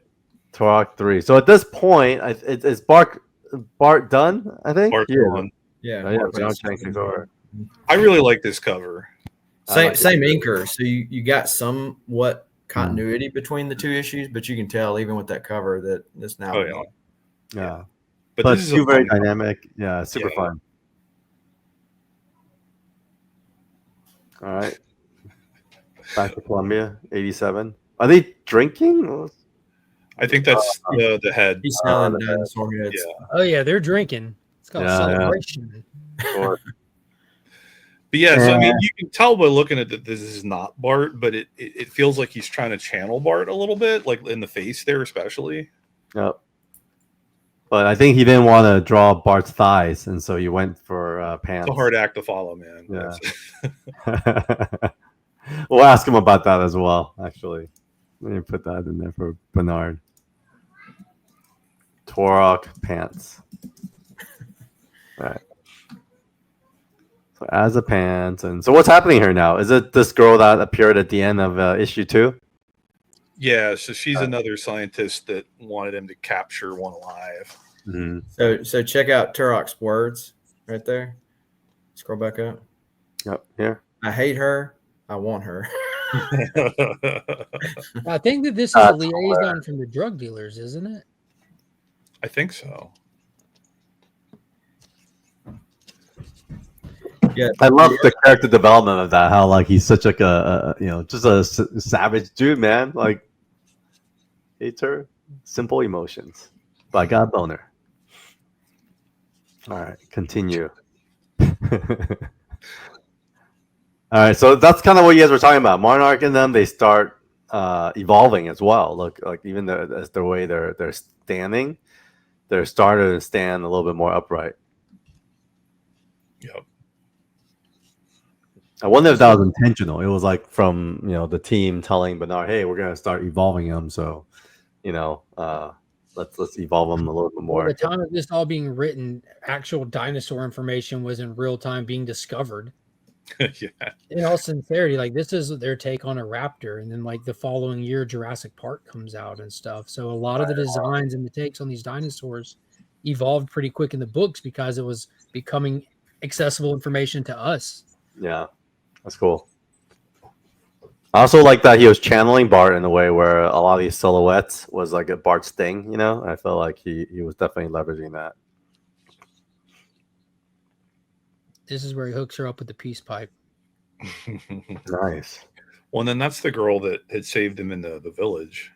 Turok 3. So at this point, it's Bart done. I think. Bart done. Yeah. I really like this cover. Same inker. So you got somewhat continuity between the two issues, but you can tell even with that cover that this now. Yeah. But this is very dynamic. Yeah, super fun. All right. Back to Columbia, 87. Are they drinking? I think that's the head. He's selling dinosaur heads. Yeah. Oh yeah, they're drinking. It's called celebration. Sure. But yeah, so I mean, you can tell by looking at that this is not Bart, but it feels like he's trying to channel Bart a little bit, like in the face there, especially. Yep. But I think he didn't want to draw Bart's thighs, and so he went for pants. It's a hard act to follow, man. Yeah. We'll ask him about that as well, actually. Let me put that in there for Bernard. Turok pants. All right. So as a pants, and so what's happening here now? Is it this girl that appeared at the end of issue 2? Yeah, so she's another scientist that wanted him to capture one alive. Mm-hmm. So check out Turok's words right there. Scroll back up. Yep, here. I hate her. I want her. I think that this is a liaison from the drug dealers, isn't it? I think so. Yeah, I love the character development of that. How like he's such like a just a savage dude, man. Like hates her, simple emotions, but I got a boner. All right, continue. All right, so that's kind of what you guys were talking about. Monarch and them, they start evolving as well. Look, like even the way they're standing, they're starting to stand a little bit more upright. Yep. I wonder if that was intentional. It was like from the team telling Bernard, "Hey, we're gonna start evolving them." So, let's evolve them a little bit more. At the time of this all being written, actual dinosaur information was in real time being discovered. Yeah. In all sincerity, like this is their take on a raptor, and then like the following year, Jurassic Park comes out and stuff. So a lot of the designs and the takes on these dinosaurs evolved pretty quick in the books because it was becoming accessible information to us. Yeah, that's cool. I also like that he was channeling Bart in a way where a lot of these silhouettes was like a Bart's thing. I felt like he was definitely leveraging that. This is where he hooks her up with the peace pipe. Nice. Well, and then that's the girl that had saved him in the village.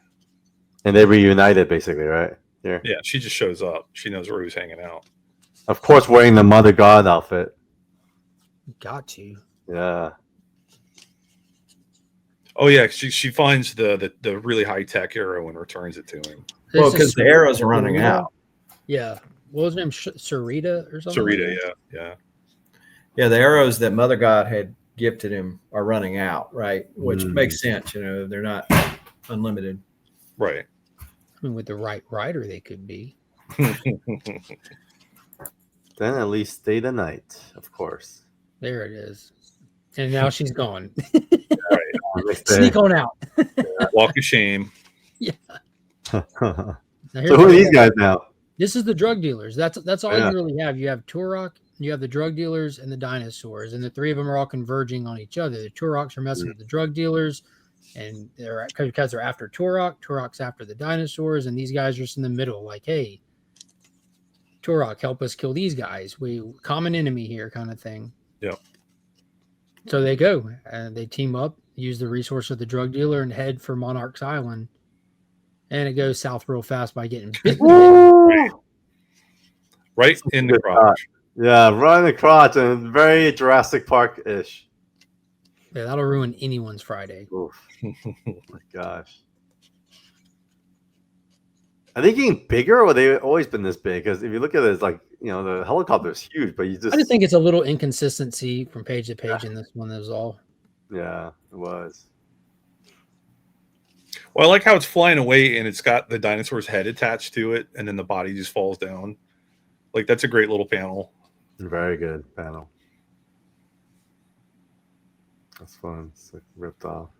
And they reunited, basically, right? Here. Yeah, she just shows up. She knows where he was hanging out. Of course, wearing the Mother God outfit. Got to. Yeah. Oh yeah, she finds the really high tech arrow and returns it to him. Well, This is because the arrow's running out. Yeah. What was her name? Sarita or something? Sarita, yeah. Yeah, the arrows that Mother God had gifted him are running out, right? Which makes sense. They're not unlimited. Right. I mean, with the right writer, they could be. Then at least stay the night, of course. There it is. And now she's gone. Right. Sneak on out. Walk of shame. Yeah. So who are these guys now? This is the drug dealers. That's all you really have. You have Turok, you have the drug dealers, and the dinosaurs, and the three of them are all converging on each other. The Turoks are messing with the drug dealers, and because they're after Turok. Turok's after the dinosaurs, and these guys are just in the middle, like, hey, Turok, help us kill these guys. We common enemy here, kind of thing. Yeah. So they go and they team up, use the resource of the drug dealer, and head for Monarch's Island. And it goes south real fast by getting bitten. Right in the crotch. Yeah, right in the crotch, and very Jurassic Park-ish. Yeah, that'll ruin anyone's Friday. Oof. Oh my gosh. Are they getting bigger, or have they always been this big? Because if you look at it, it's like, the helicopter is huge, but I just think it's a little inconsistency from page to page in this one. That was all. Yeah, it was. Well, I like how it's flying away and it's got the dinosaur's head attached to it, and then the body just falls down. Like, that's a great little panel. Very good panel. That's fun. It's like ripped off.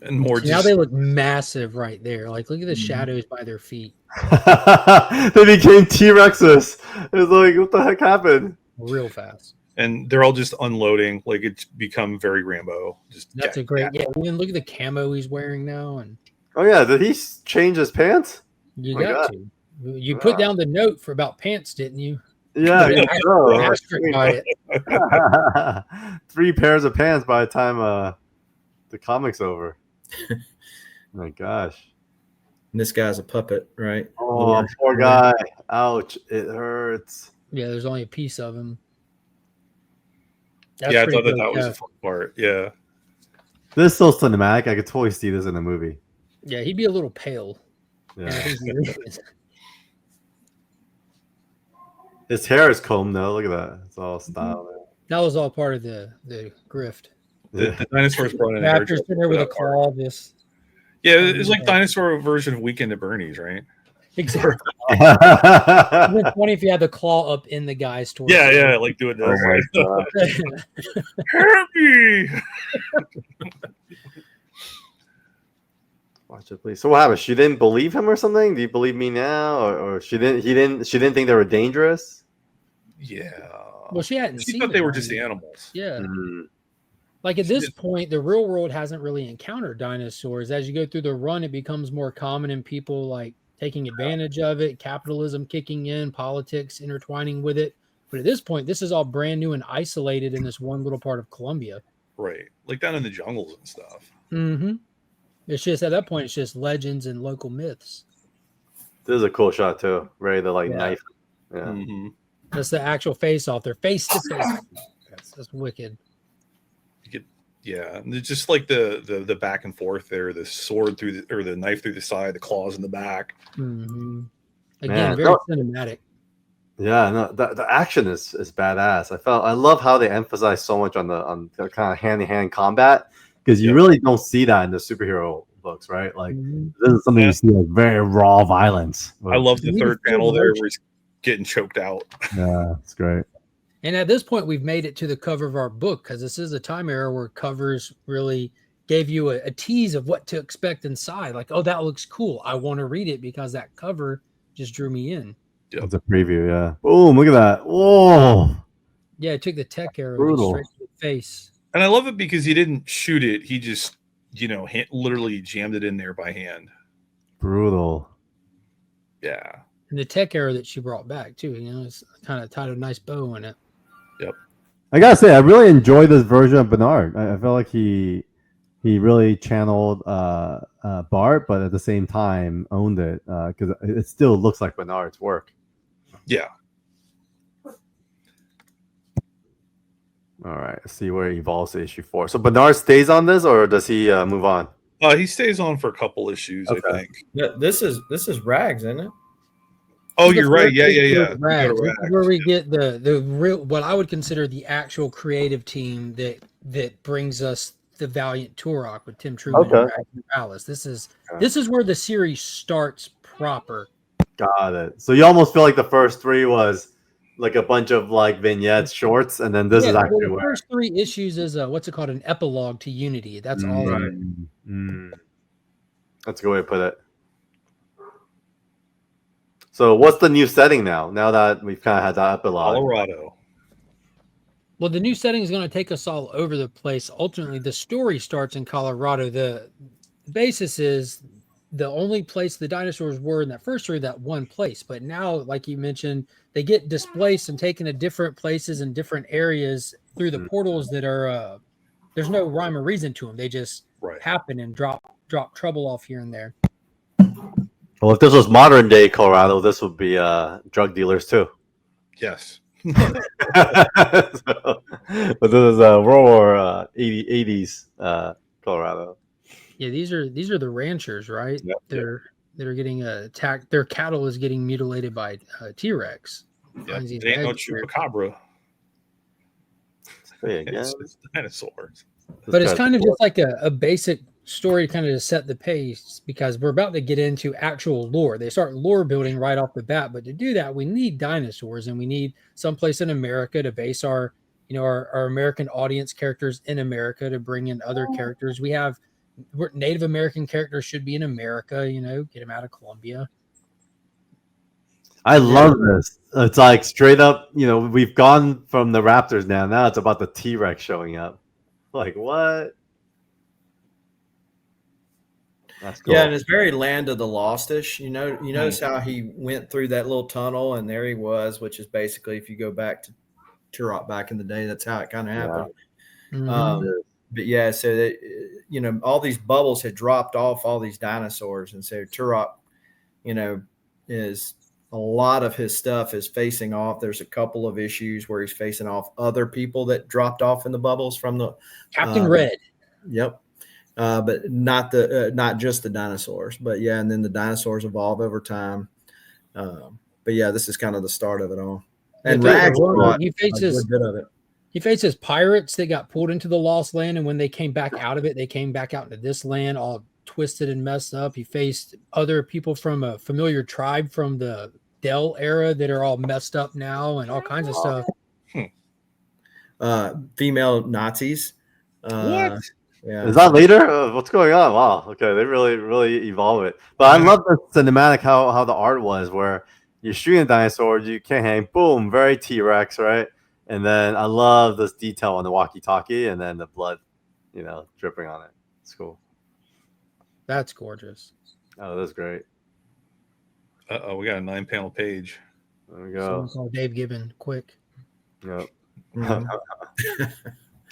And more now they look massive right there. Like, look at the shadows by their feet. They became T-Rexes. It was like, what the heck happened? Real fast. And they're all just unloading. Like, it's become very Rambo. That's a great. Yeah, and look at the camo he's wearing now. And oh yeah, did he change his pants? You got to. You put down the note for about pants, didn't you? Yeah, by it. 3 pairs of pants by the time the comic's over. Oh my gosh. And this guy's a puppet, right? Oh, poor guy. Ouch. It hurts. Yeah, there's only a piece of him. I thought that was a fun part. Yeah. This is so cinematic. I could totally see this in a movie. Yeah, he'd be a little pale. Yeah. His hair is combed though. Look at that. It's all styled. That was all part of the grift. The dinosaurs brought in Raptors sitting there with a claw. Yeah, it's like dinosaur version of Weekend at Bernie's, right? Exactly. It's funny if you had the claw up in the guy's torso. Yeah, like do it. Happy. Watch it, please. So what happened? She didn't believe him or something? Do you believe me now, or she didn't? She didn't think they were dangerous. Yeah. Well, she hadn't. She thought they were just animals. Yeah. Like at this point, the real world hasn't really encountered dinosaurs. As you go through the run, it becomes more common and people like taking advantage of it, capitalism kicking in, politics intertwining with it. But at this point, this is all brand new and isolated in this one little part of Colombia. Right. Like down in the jungles and stuff. Mm-hmm. It's just at that point, it's just legends and local myths. This is a cool shot too. Ray the knife. Yeah. Mm-hmm. That's the actual face off. They're face to face. That's wicked. Yeah, it's just like the back and forth there, the sword through the knife through the side, the claws in the back. Mm-hmm. Again, very cinematic. Yeah, no, the action is badass. I love how they emphasize so much on the kind of hand-to-hand combat, because you really don't see that in the superhero books, right? Like this is something you see, like very raw violence. I love the third panel there where he's getting choked out. Yeah, it's great. And at this point, we've made it to the cover of our book, because this is a time era where covers really gave you a tease of what to expect inside. Like, oh, that looks cool. I want to read it because that cover just drew me in. Yep. It's a preview, yeah. Boom, look at that. Whoa. Yeah, it took the tech arrow straight to the face. And I love it because he didn't shoot it. He just, literally jammed it in there by hand. Brutal. Yeah. And the tech arrow that she brought back, too. It's kind of tied a nice bow in it. Yep. I gotta say, I really enjoyed this version of Bernard. I felt like he really channeled Bart, but at the same time owned it because it still looks like Bernard's work. Yeah. All right, let's see where he evolves to issue 4. So Bernard stays on this, or does he move on? He stays on for a couple issues, I think. Yeah, this is Rags, isn't it? Oh, you're right. Yeah. Rags. This is where we get the real, what I would consider the actual creative team that brings us the Valiant Turok with Tim Truman and Rags Morales. This is where the series starts proper. Got it. So you almost feel like the first 3 was like a bunch of like vignettes, shorts, and then this is actually the first 3 issues is what's it called, an epilogue to Unity. That's all. Right. That's a good way to put it. So what's the new setting now? Now that we've kind of had that epilogue, Colorado. Well, the new setting is going to take us all over the place. Ultimately, the story starts in Colorado. The basis is the only place the dinosaurs were in that first story, that one place. But now, like you mentioned, they get displaced and taken to different places and different areas through the portals that are there's no rhyme or reason to them. They just happen and drop trouble off here and there. Well, if this was modern day Colorado, this would be drug dealers too. Yes. But this is World War 80s Colorado. Yeah, these are the ranchers, right? Yep. They're getting attacked. Their cattle is getting mutilated by T-Rex. Yeah, it ain't no chupacabra. It's dinosaurs. But it's kind of just like a basic story kind of to set the pace, because we're about to get into actual lore. They start lore building right off the bat, but to do that, we need dinosaurs, and we need someplace in America to base our American audience characters in America, to bring in other characters. Native American characters should be in America, get them out of Colombia. I love this. It's like straight up, we've gone from the Raptors now it's about the T-Rex showing up. Like, what? That's cool. Yeah, and it's very Land of the Lost-ish. You notice how he went through that little tunnel, and there he was, which is basically, if you go back to Turok back in the day, that's how it kind of happened. Mm-hmm. But yeah, so that, all these bubbles had dropped off all these dinosaurs, and so Turok, is a lot of his stuff is facing off. There's a couple of issues where he's facing off other people that dropped off in the bubbles from the Captain Red. Yep. But not just the dinosaurs, but yeah. And then the dinosaurs evolve over time. But yeah, this is kind of the start of it all. And Rags, he faces a good bit of it. He faces pirates that got pulled into the Lost Land, and when they came back out of it, they came back out into this land all twisted and messed up. He faced other people from a familiar tribe from the Dell era that are all messed up now, and all kinds of stuff. Female Nazis. What? Yeah. Is that later? What's going on? Wow. Okay, they really evolve it. But I love the cinematic how the art was, where you're shooting a dinosaur, you can't hang, boom, very T-Rex, right? And then I love this detail on the walkie-talkie, and then the blood, dripping on it. It's cool. That's gorgeous. Oh, that's great. Uh-oh, we got a 9-panel page. There we go. Someone call Dave Gibbon, quick. Yep.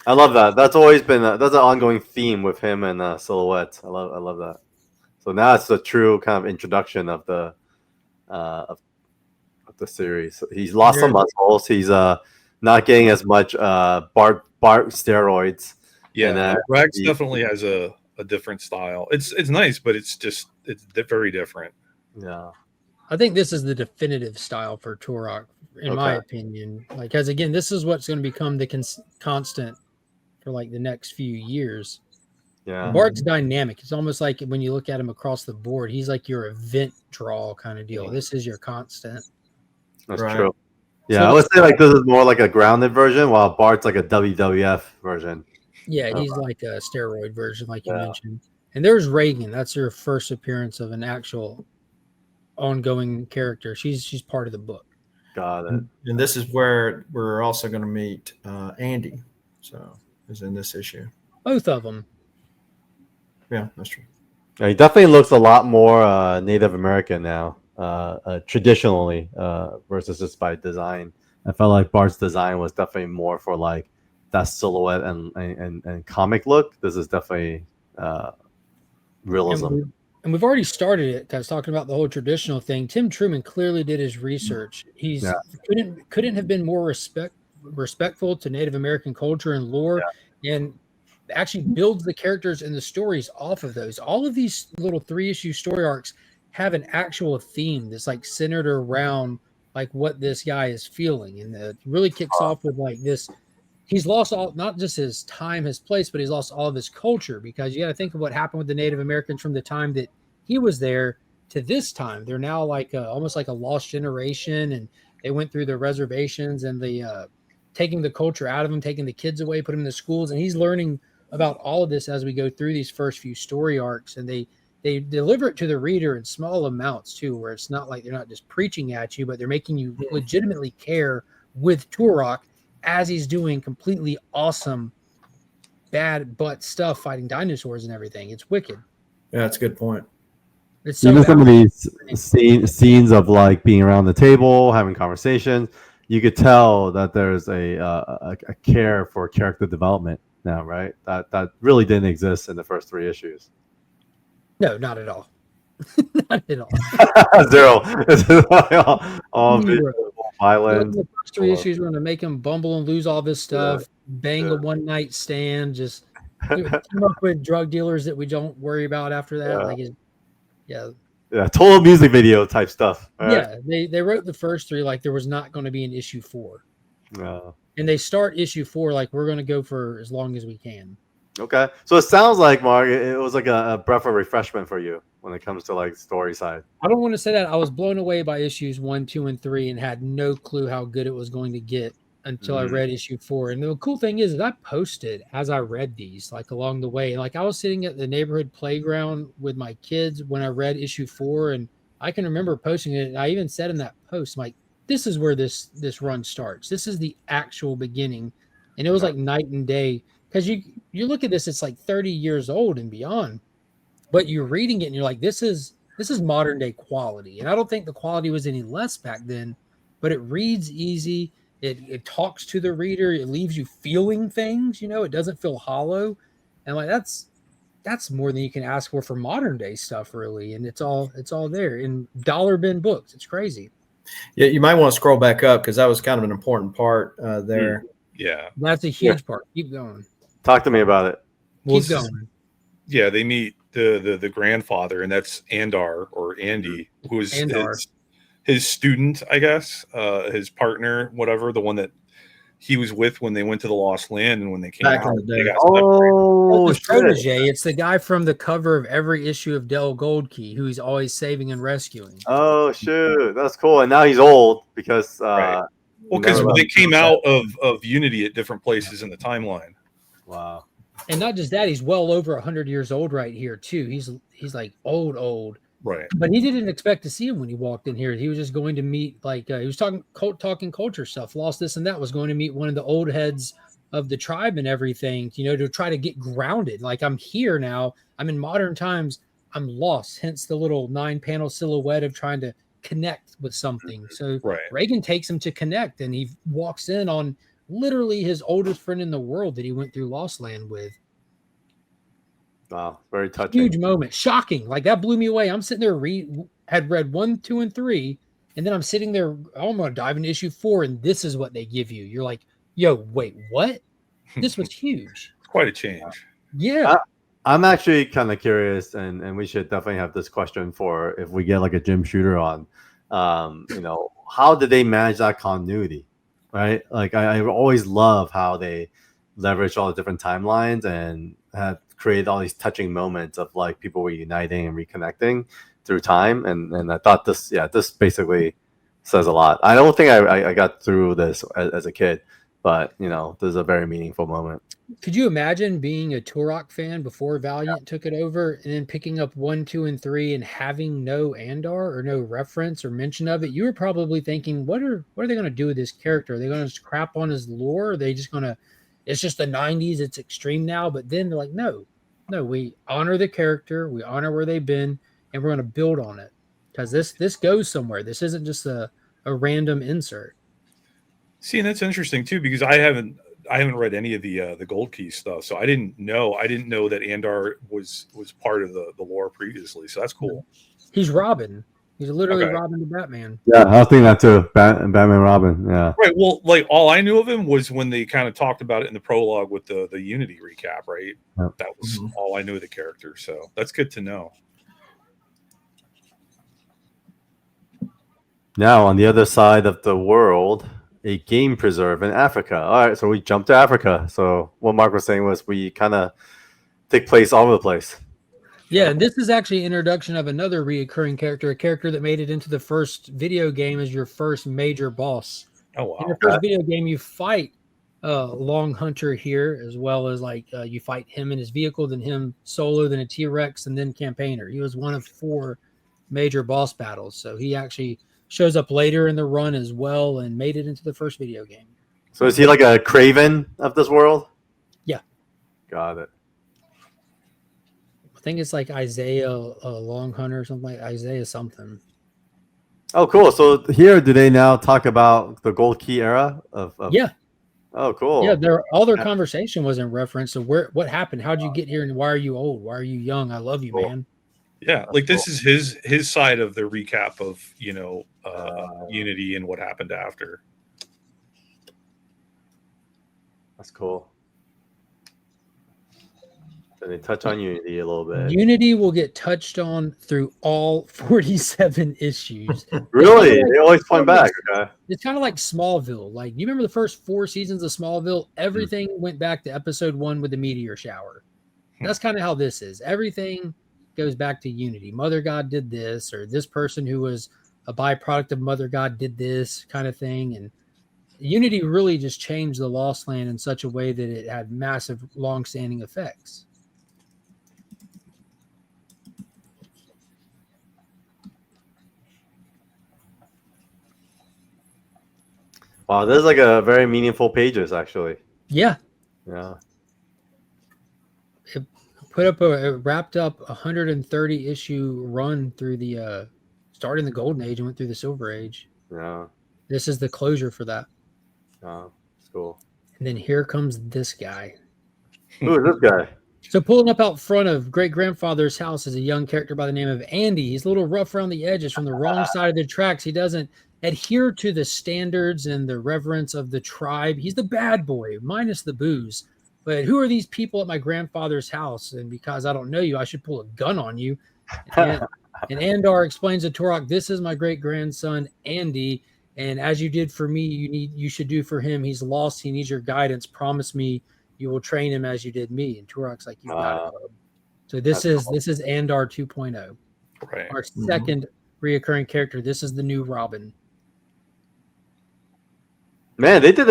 I love that. That's always been that's an ongoing theme with him and Silhouette. I love that. So now it's the true kind of introduction of the of the series. He's lost some muscles. He's not getting as much Bart steroids. Yeah, Rags definitely has a different style. It's nice, but it's very different. Yeah, I think this is the definitive style for Turok, in my opinion. Because again, this is what's going to become the constant for like the next few years. Yeah, Bart's dynamic. It's almost like when you look at him across the board, he's like your event draw kind of deal. This is your constant. That's true. Yeah, so I would say like this is more like a grounded version, while Bart's like a WWF version. Yeah, he's like a steroid version, like you mentioned. And there's Reagan. That's her first appearance of an actual ongoing character. She's part of the book. Got it. And this is where we're also going to meet Andy. So is in this issue. Both of them. Yeah, that's true. Yeah, he definitely looks a lot more Native American now, traditionally, versus just by design. I felt like Bart's design was definitely more for like that silhouette and comic look. This is definitely realism. And we've already started it because talking about the whole traditional thing. Tim Truman clearly did his research. He's couldn't have been more respectful to Native American culture and lore, and actually builds the characters and the stories off of those. All of these little 3-issue story arcs have an actual theme that's like centered around like what this guy is feeling, and it really kicks off with like this. He's lost all, not just his time, his place, but he's lost all of his culture, because you got to think of what happened with the Native Americans from the time that he was there to this time. They're now like almost like a lost generation, and they went through the reservations and the taking the culture out of them, taking the kids away, putting them in the schools, and he's learning about all of this as we go through these first few story arcs, and they deliver it to the reader in small amounts too, where it's not like they're not just preaching at you, but they're making you legitimately care with Turok as he's doing completely awesome bad butt stuff, fighting dinosaurs and everything. It's wicked. Yeah, that's a good point. It's so even some of these scenes of like being around the table, having conversations, you could tell that there's a care for character development now, right? That really didn't exist in the first 3 issues. No, not at all. Not at all. Zero. all violence. The first 3 issues were going to make him bumble and lose all this stuff, bang a one-night stand, just come up with drug dealers that we don't worry about after that. Total music video type stuff. Right? Yeah, they wrote the first 3 like there was not going to be an issue 4. No. And they start issue 4 like we're going to go for as long as we can. Okay, so it sounds like, Mark, it was like a breath of refreshment for you when it comes to like story side. I don't want to say that. I was blown away by issues 1, 2, and 3 and had no clue how good it was going to get until I read issue 4. And the cool thing is that I posted as I read these, like along the way. Like I was sitting at the neighborhood playground with my kids when I read issue 4, and I can remember posting it. And I even said in that post, I'm like, this is where this run starts. This is the actual beginning. And it was like night and day. Because you look at this, it's like 30 years old and beyond, but you're reading it and you're like, this is modern day quality. And I don't think the quality was any less back then, but it reads easy. It talks to the reader. It leaves you feeling things, it doesn't feel hollow. And like, that's more than you can ask for modern day stuff, really. And it's all there in dollar bin books. It's crazy. Yeah. You might want to scroll back up, because that was kind of an important part there. Yeah. That's a huge part. Keep going. Talk to me about it. Keep going. Yeah, they meet the grandfather, and that's Andar or Andy, who is his student, I guess, his partner, whatever, the one that he was with when they went to the Lost Land and when they came back out. in the day. His protege. It's the guy from the cover of every issue of Del Goldkey, who he's always saving and rescuing. Oh shoot, that's cool. And now he's old because well, because they came out of Unity at different places in the timeline. Wow. And not just that, he's well over 100 years old right here too. He's like old. Right. But he didn't expect to see him when he walked in here. He was just going to meet he was talking culture stuff, lost this and that, was going to meet one of the old heads of the tribe and everything, to try to get grounded. Like, I'm here now. I'm in modern times. I'm lost. Hence the little 9-panel silhouette of trying to connect with something. So Reagan takes him to connect, and he walks in on literally his oldest friend in the world that he went through Lost Land with. Wow, very touching. Huge moment. Shocking. like that blew me away. I'm sitting there had read 1, 2, and 3, and then I'm sitting there, I'm going to dive into issue 4, and this is what they give you. You're like, yo, wait, what? This was huge. Quite a change. Yeah. I'm actually kind of curious, and we should definitely have this question for if we get like a Jim Shooter on. How did they manage that continuity? Right? Like I always love how they leverage all the different timelines and have created all these touching moments of like people reuniting and reconnecting through time. And I thought this basically says a lot. I don't think I got through this as a kid, but this is a very meaningful moment. Could you imagine being a Turok fan before Valiant took it over, and then picking up 1, 2, and 3 and having no Andar or no reference or mention of it? You were probably thinking, what are they going to do with this character? Are they going to just crap on his lore? Are they just going to, it's just the 90s, it's extreme now? But then they're like, no, we honor the character, we honor where they've been, and we're going to build on it, because this goes somewhere. This isn't just a random insert. See, and that's interesting too, because I haven't read any of the Gold Key stuff, so I didn't know that Andar was part of the lore previously. So that's cool. He's Robin. He's literally Robin to Batman. Yeah, I was thinking that too. Batman Robin. Yeah. Right. Well, like all I knew of him was when they kind of talked about it in the prologue with the Unity recap, right? Yep. That was all I knew of the character. So that's good to know. Now, on the other side of the world, a game preserve in Africa. All right, so we jumped to Africa. So what Mark was saying was we kind of take place all over the place. Yeah, and this is actually an introduction of another reoccurring character, a character that made it into the first video game as your first major boss. Oh, wow. In the first video game, you fight Long Hunter here, as well as you fight him in his vehicle, then him solo, then a T-Rex, and then Campaigner. He was one of 4 major boss battles. So he actually shows up later in the run as well and made it into the first video game. So is he like a Craven of this world? Yeah. Got it. I think it's like Isaiah Long Hunter or something, like Isaiah something. Oh, cool. So here, do they now talk about the Gold Key era of Yeah. Oh, cool. Yeah, all their conversation was in reference to what happened, how'd you get here, and why are you old? Why are you young? I love you, man. Yeah, like this is his side of the recap of Unity and what happened after. That's cool. So they touch on Unity a little bit. Unity will get touched on through all 47 issues. Really? They always point back. Okay. It's kind of like Smallville. Like, you remember the first 4 seasons of Smallville? Everything went back to episode 1 with the meteor shower. That's kind of how this is. Everything goes back to Unity. Mother God did this, or this person who was a byproduct of Mother God did this kind of thing. And Unity really just changed the Lost Land in such a way that it had massive, long-standing effects. Wow, this is like a very meaningful pages, actually. Yeah. Yeah. It wrapped up 130 issue run through the starting the Golden Age and went through the Silver Age. Yeah. This is the closure for that. Oh, it's cool. And then here comes this guy. Who is this guy? So pulling up out front of great-grandfather's house is a young character by the name of Andy. He's a little rough around the edges, from the wrong side of the tracks. He doesn't adhere to the standards and the reverence of the tribe. He's the bad boy, minus the booze. But who are these people at my grandfather's house? And because I don't know you, I should pull a gun on you. And Andar explains to Turok, this is my great-grandson, Andy. And as you did for me, you should do for him. He's lost. He needs your guidance. Promise me you will train him as you did me. And Turok's like, you got it. So this is Andar 2.0. Right. Our second reoccurring character. This is the new Robin. Man, they did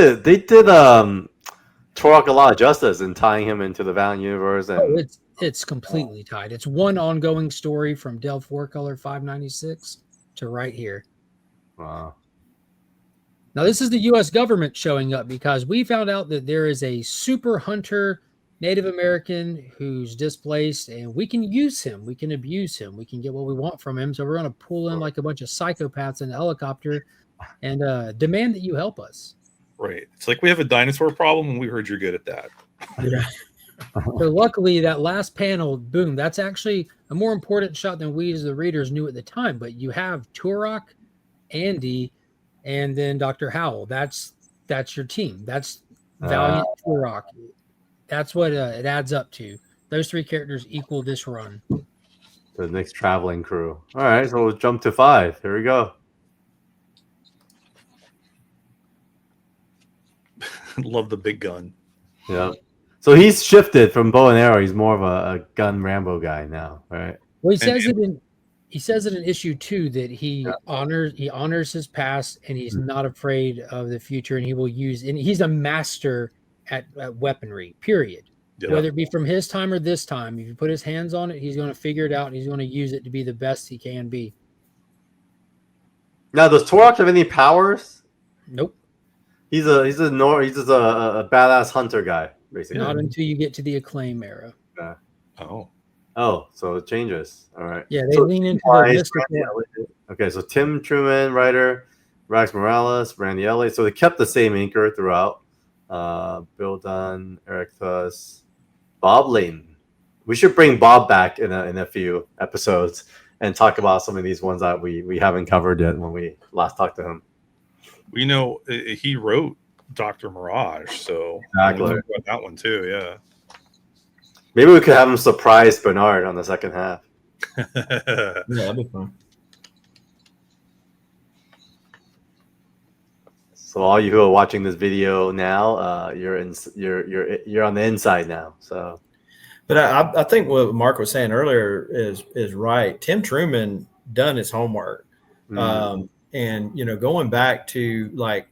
Turok a lot of justice in tying him into the Valiant Universe. And It's completely tied. It's one ongoing story from Delph Warcolor 596 to right here. Wow. Now, this is the U.S. government showing up because we found out that there is a super hunter Native American who's displaced, and we can use him. We can abuse him. We can get what we want from him. So we're going to pull in like a bunch of psychopaths in a helicopter and demand that you help us. Right. It's like we have a dinosaur problem, and we heard you're good at that. Yeah. So luckily, that last panel, boom, that's actually a more important shot than we as the readers knew at the time. But you have Turok, Andy, and then Dr. Howell. That's your team. That's Valiant Turok. That's what it adds up to. Those 3 characters equal this run. The next traveling crew. All right, so we'll jump to 5. Here we go. Love the big gun. Yeah. So he's shifted from bow and arrow. He's more of a gun Rambo guy now, right? Well, he says it in issue 2 that he honors his past, and he's not afraid of the future, and he will use, and he's a master at weaponry, period. Yeah. Whether it be from his time or this time, if you put his hands on it, he's going to figure it out, and he's going to use it to be the best he can be. Now, does Turok have any powers? Nope. He's just a badass hunter guy, basically. Not until you get to the Acclaim era. Yeah. Oh, so it changes. All right. Yeah, they lean into the mystical. Okay, so Tim Truman, writer, Rax Morales, Randy Elliott. So they kept the same inker throughout. Bill Dunn, Eric Thuss, Bob Layton. We should bring Bob back in a few episodes and talk about some of these ones that we haven't covered yet when we last talked to him. We know he wrote Dr. Mirage, so Exactly. we'll talk about that one too. Yeah. Maybe we could have him surprise Bernard on the second half. Yeah, that'd be fun. So all you who are watching this video now, you're on the inside now. So, but I think what Mark was saying earlier is right. Tim Truman done his homework, and going back to like,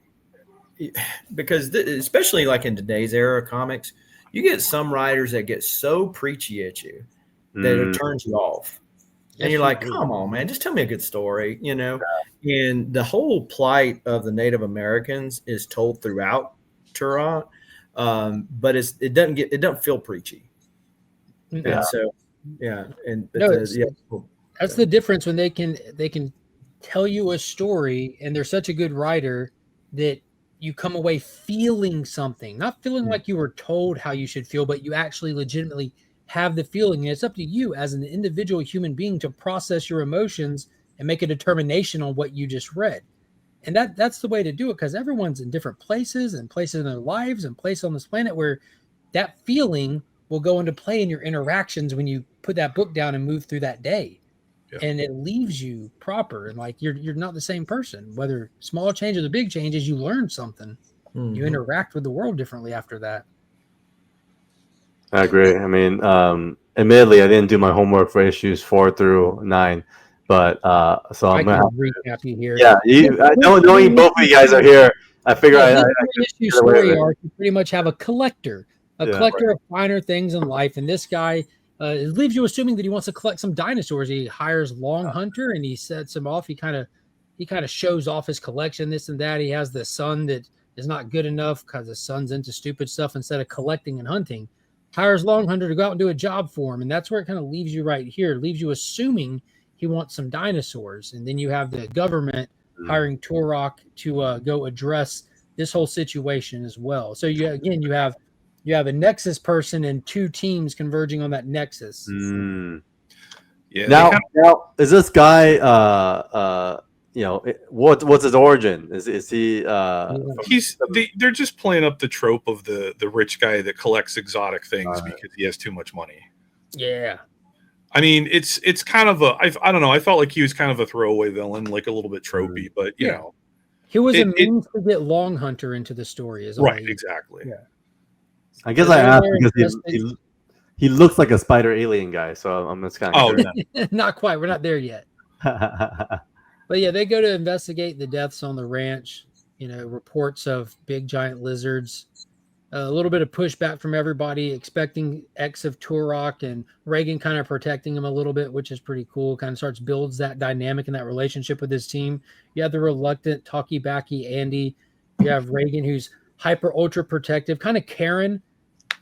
because especially like in today's era of comics, you get some writers that get so preachy at you that it turns you off. And you're like, come on, man, just tell me a good story, And the whole plight of the Native Americans is told throughout Turok, but it doesn't feel preachy. Yeah. And so, yeah, and that's the difference when they can tell you a story, and they're such a good writer that you come away feeling something, not feeling like you were told how you should feel, but you actually legitimately have the feeling. And it's up to you as an individual human being to process your emotions and make a determination on what you just read. And that's the way to do it, because everyone's in different places and places in their lives and places on this planet where that feeling will go into play in your interactions when you put that book down and move through that day. Yeah. And it leaves you proper, and like you're not the same person, whether small changes or big changes. You learn something. You interact with the world differently after that. I agree. I mean, admittedly, I didn't do my homework for issues 4 through 9, but so I'm gonna recap you here. Yeah, knowing both of you guys are here, I figure issue story arc. You pretty much have a collector of finer things in life, and this guy. It leaves you assuming that he wants to collect some dinosaurs. He hires Long Hunter and he sets him off. He kind of shows off his collection, this and that. He has the son that is not good enough because the son's into stupid stuff instead of collecting and hunting. Hires Long Hunter to go out and do a job for him. And that's where it kind of leaves you right here. It leaves you assuming he wants some dinosaurs. And then you have the government hiring Turok to go address this whole situation as well. So you have a Nexus person and two teams converging on that Nexus. Yeah. Now, is this guy? What's his origin? Is he? They're just playing up the trope of the rich guy that collects exotic things because he has too much money. Yeah. I mean, it's kind of I don't know. I felt like he was kind of a throwaway villain, like a little bit tropey, but you know, he was a means to get Long Hunter into the story, right? Exactly. Yeah. I guess I asked because he looks like a spider alien guy, so I'm just kind of not quite. We're not there yet. But yeah, they go to investigate the deaths on the ranch. Reports of big giant lizards. A little bit of pushback from everybody, expecting X of Turok, and Reagan kind of protecting him a little bit, which is pretty cool. Kind of builds that dynamic and that relationship with his team. You have the reluctant, talky-backy Andy. You have Reagan, who's hyper ultra protective, kind of Karen,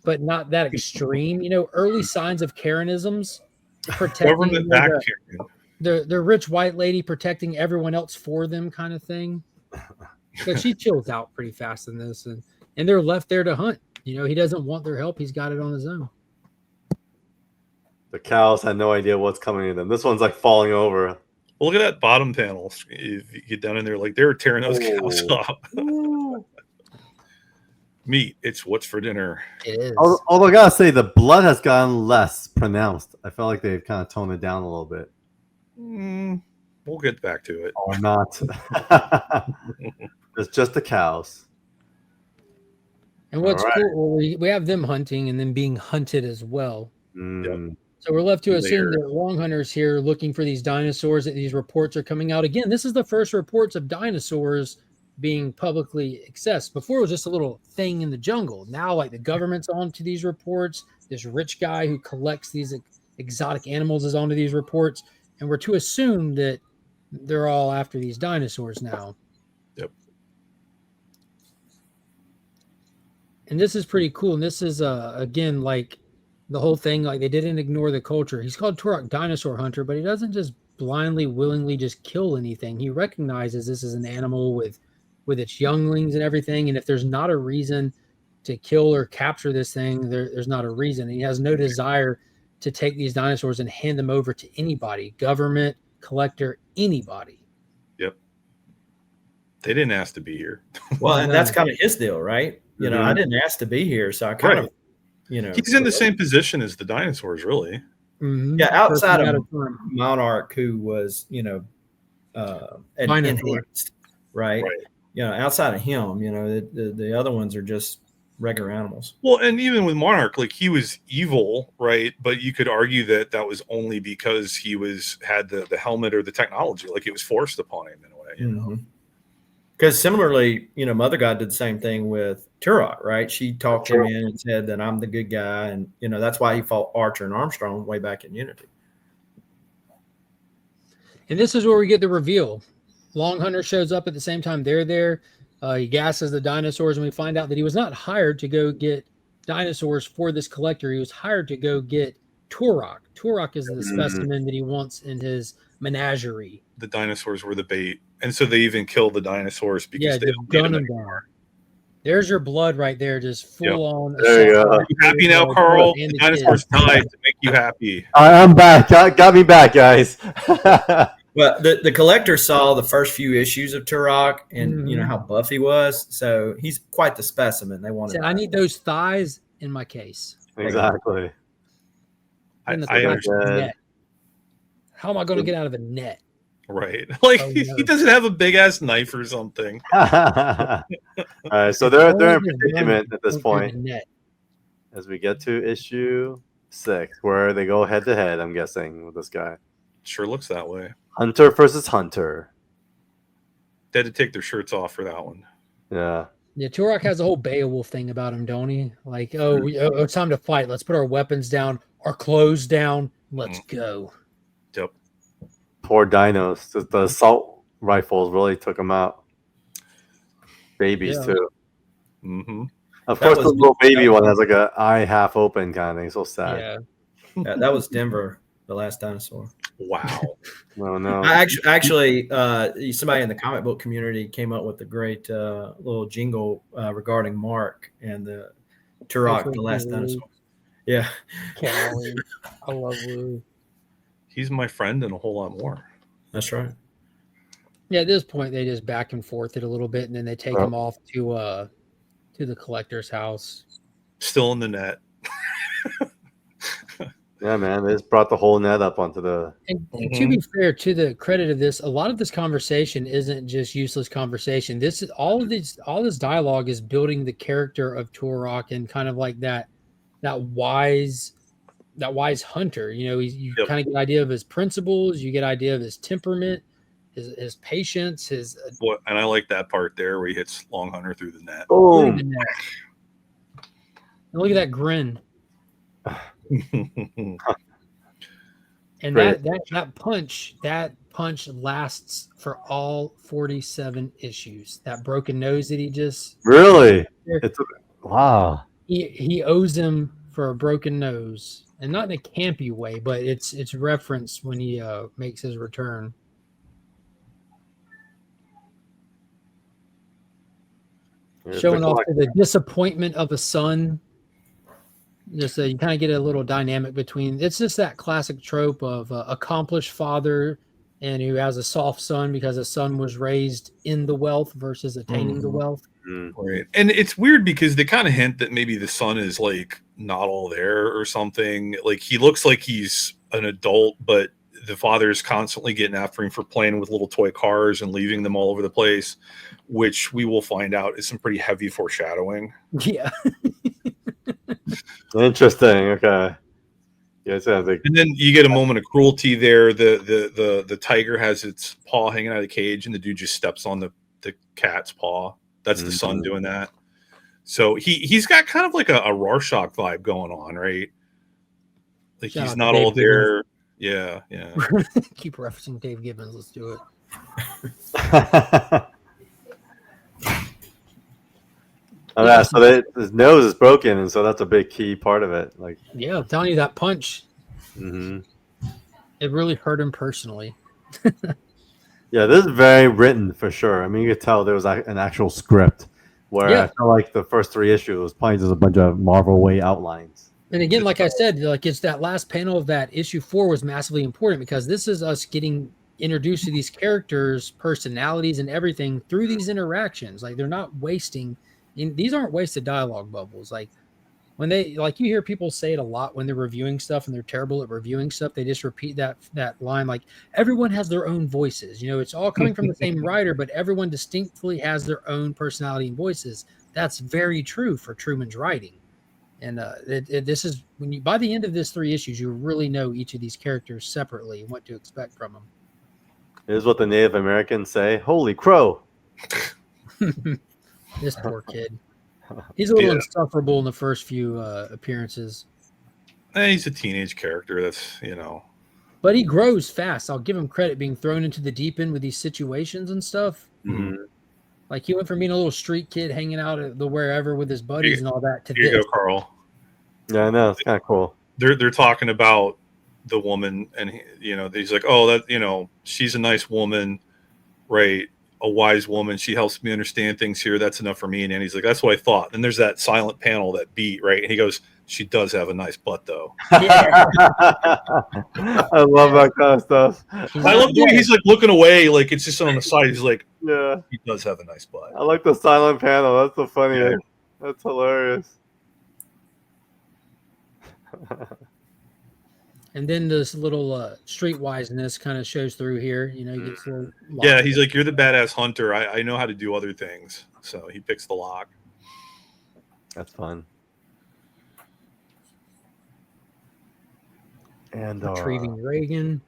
but not that extreme. Early signs of Karenisms, protecting the rich white lady, protecting everyone else for them, kind of thing. So she chills out pretty fast in this, and they're left there to hunt. He doesn't want their help; he's got it on his own. The cows had no idea what's coming in them. This one's like falling over. Well, look at that bottom panel. If you get down in there, like they're tearing those cows off. Meat, it's what's for dinner. It is. Although I gotta say, the blood has gotten less pronounced. I felt like they've kind of toned it down a little bit. We'll get back to it. Or not. It's just the cows. And what's cool, we have them hunting and then being hunted as well. Yep. So we're left to assume that Long Hunter's here looking for these dinosaurs, that these reports are coming out. Again, this is the first reports of dinosaurs being publicly accessed. Before it was just a little thing in the jungle. Now, like, the government's onto these reports. This rich guy who collects these exotic animals is onto these reports. And we're to assume that they're all after these dinosaurs now. Yep. And this is pretty cool. And this is, again, like the whole thing, like they didn't ignore the culture. He's called Turok Dinosaur Hunter, but he doesn't just blindly, willingly just kill anything. He recognizes this is an animal with its younglings and everything. And if there's not a reason to kill or capture this thing, there's not a reason. And he has no desire to take these dinosaurs and hand them over to anybody, government, collector, anybody. Yep. They didn't ask to be here. Well, and that's kind of his deal, right? You know, I didn't ask to be here, so I kind of, you know, he's in the same position as the dinosaurs, really. Mm-hmm. Yeah, outside of Monarch, who was, you know, enhanced, right? You know, outside of him, you know, the other ones are just regular animals. Well, and even with Monarch, like he was evil, right? But you could argue that was only because he had the helmet or the technology, like it was forced upon him in a way, you know. Because similarly, you know, Mother God did the same thing with Turok, right? She talked him in and said that I'm the good guy, and you know that's why he fought Archer and Armstrong way back in Unity. And this is where we get the reveal. Long Hunter shows up at the same time they're there. He gasses the dinosaurs, and we find out that he was not hired to go get dinosaurs for this collector. He was hired to go get Turok. Turok is the specimen that he wants in his menagerie. The dinosaurs were the bait, and so they even kill the dinosaurs because they don't gun them down. There's your blood right there, just full on. There you go. Are you happy now, Carl? The dinosaurs died to make you happy. I'm back. Got me back, guys. Well, the collector saw the first few issues of Turok, and you know how buff he was, so he's quite the specimen. They wanted. I need those thighs in my case. Exactly. I understand. How am I going to get out of the net? Right. Like he doesn't have a big ass knife or something. All right, so they're in predicament at this point. As we get to issue 6, where they go head to head, I'm guessing, with this guy. Sure looks that way. Hunter versus Hunter. They had to take their shirts off for that one. Yeah. Yeah, Turok has a whole Beowulf thing about him, don't he? Like, it's time to fight. Let's put our weapons down, our clothes down. Let's go. Yep. Poor dinos. The assault rifles really took them out. Babies, too. Mm-hmm. Of course, the little baby one has like an eye half open kind of thing. So sad. Yeah, that was Denver, the last dinosaur. Wow. No. Actually, somebody in the comic book community came up with a great little jingle regarding Mark and the Turok, the last dinosaur. Yeah. Callie. I love Lou. He's my friend and a whole lot more. That's right. Yeah, at this point, they just back and forth it a little bit, and then they take him off to the collector's house. Still in the net. Yeah, man, they just brought the whole net up onto the. And to be fair, to the credit of this, a lot of this conversation isn't just useless conversation. This is all this dialogue is building the character of Turok and kind of like that wise hunter. You know, you kind of get an idea of his principles, you get an idea of his temperament, his patience, and I like that part there where he hits Long Hunter through the net. Boom. And look at that grin. And that punch lasts for all 47 issues. That broken nose that he just really, wow. He owes him for a broken nose, and not in a campy way, but it's referenced when he makes his return. Showing off the disappointment of a son. Just you kind of get a little dynamic between. It's just that classic trope of accomplished father and who has a soft son because his son was raised in the wealth versus attaining the wealth. Right. And it's weird because they kind of hint that maybe the son is like not all there or something. Like he looks like he's an adult, but the father is constantly getting after him for playing with little toy cars and leaving them all over the place, which we will find out is some pretty heavy foreshadowing. Yeah. Interesting. Okay. Yeah, it sounds like. And then you get a moment of cruelty there. The tiger has its paw hanging out of the cage, and the dude just steps on the cat's paw. That's the son doing that. So he's got kind of like a Rorschach vibe going on, right? Like he's not all there. Yeah. Keep referencing Dave Gibbons. Let's do it. Yeah, so his nose is broken, and so that's a big key part of it. Like, yeah, I'm telling you, that punch, it really hurt him personally. Yeah, this is very written for sure. I mean, you could tell there was an actual script where I felt like the first 3 issues was probably just a bunch of Marvel way outlines. And again, like I said, like it's that last panel of that issue 4 was massively important because this is us getting introduced to these characters, personalities, and everything through these interactions. Like they're not wasting. These aren't wasted dialogue bubbles. Like when they, like you hear people say it a lot when they're reviewing stuff and they're terrible at reviewing stuff. They just repeat that line like everyone has their own voices. You know, it's all coming from the same writer, but everyone distinctly has their own personality and voices. That's very true for Truman's writing. And this is when you, by the end of this 3 issues, you really know each of these characters separately and what to expect from them. Here's what the Native Americans say: "Holy crow!" This poor kid. He's a little insufferable in the first few appearances. He's a teenage character. That's But he grows fast. I'll give him credit being thrown into the deep end with these situations and stuff. Mm-hmm. Like he went from being a little street kid hanging out at the wherever with his buddies and all that to Here you go, Carl. Yeah, I know. It's kind of cool. They're talking about the woman, and he's like, oh, that she's a nice woman, right? A wise woman. She helps me understand things here. That's enough for me. And he's like, that's what I thought. And there's that silent panel, that beat, right? And he goes, she does have a nice butt, though. Yeah. I love that kind of stuff. I love the way he's like looking away, like it's just on the side. He's like, yeah, he does have a nice butt. I like the silent panel. That's the funniest. Yeah. That's hilarious. And then this little streetwiseness kind of shows through here. He gets a little yeah, he's like, you're the badass hunter. I know how to do other things. So he picks the lock. That's fun. And retrieving Reagan.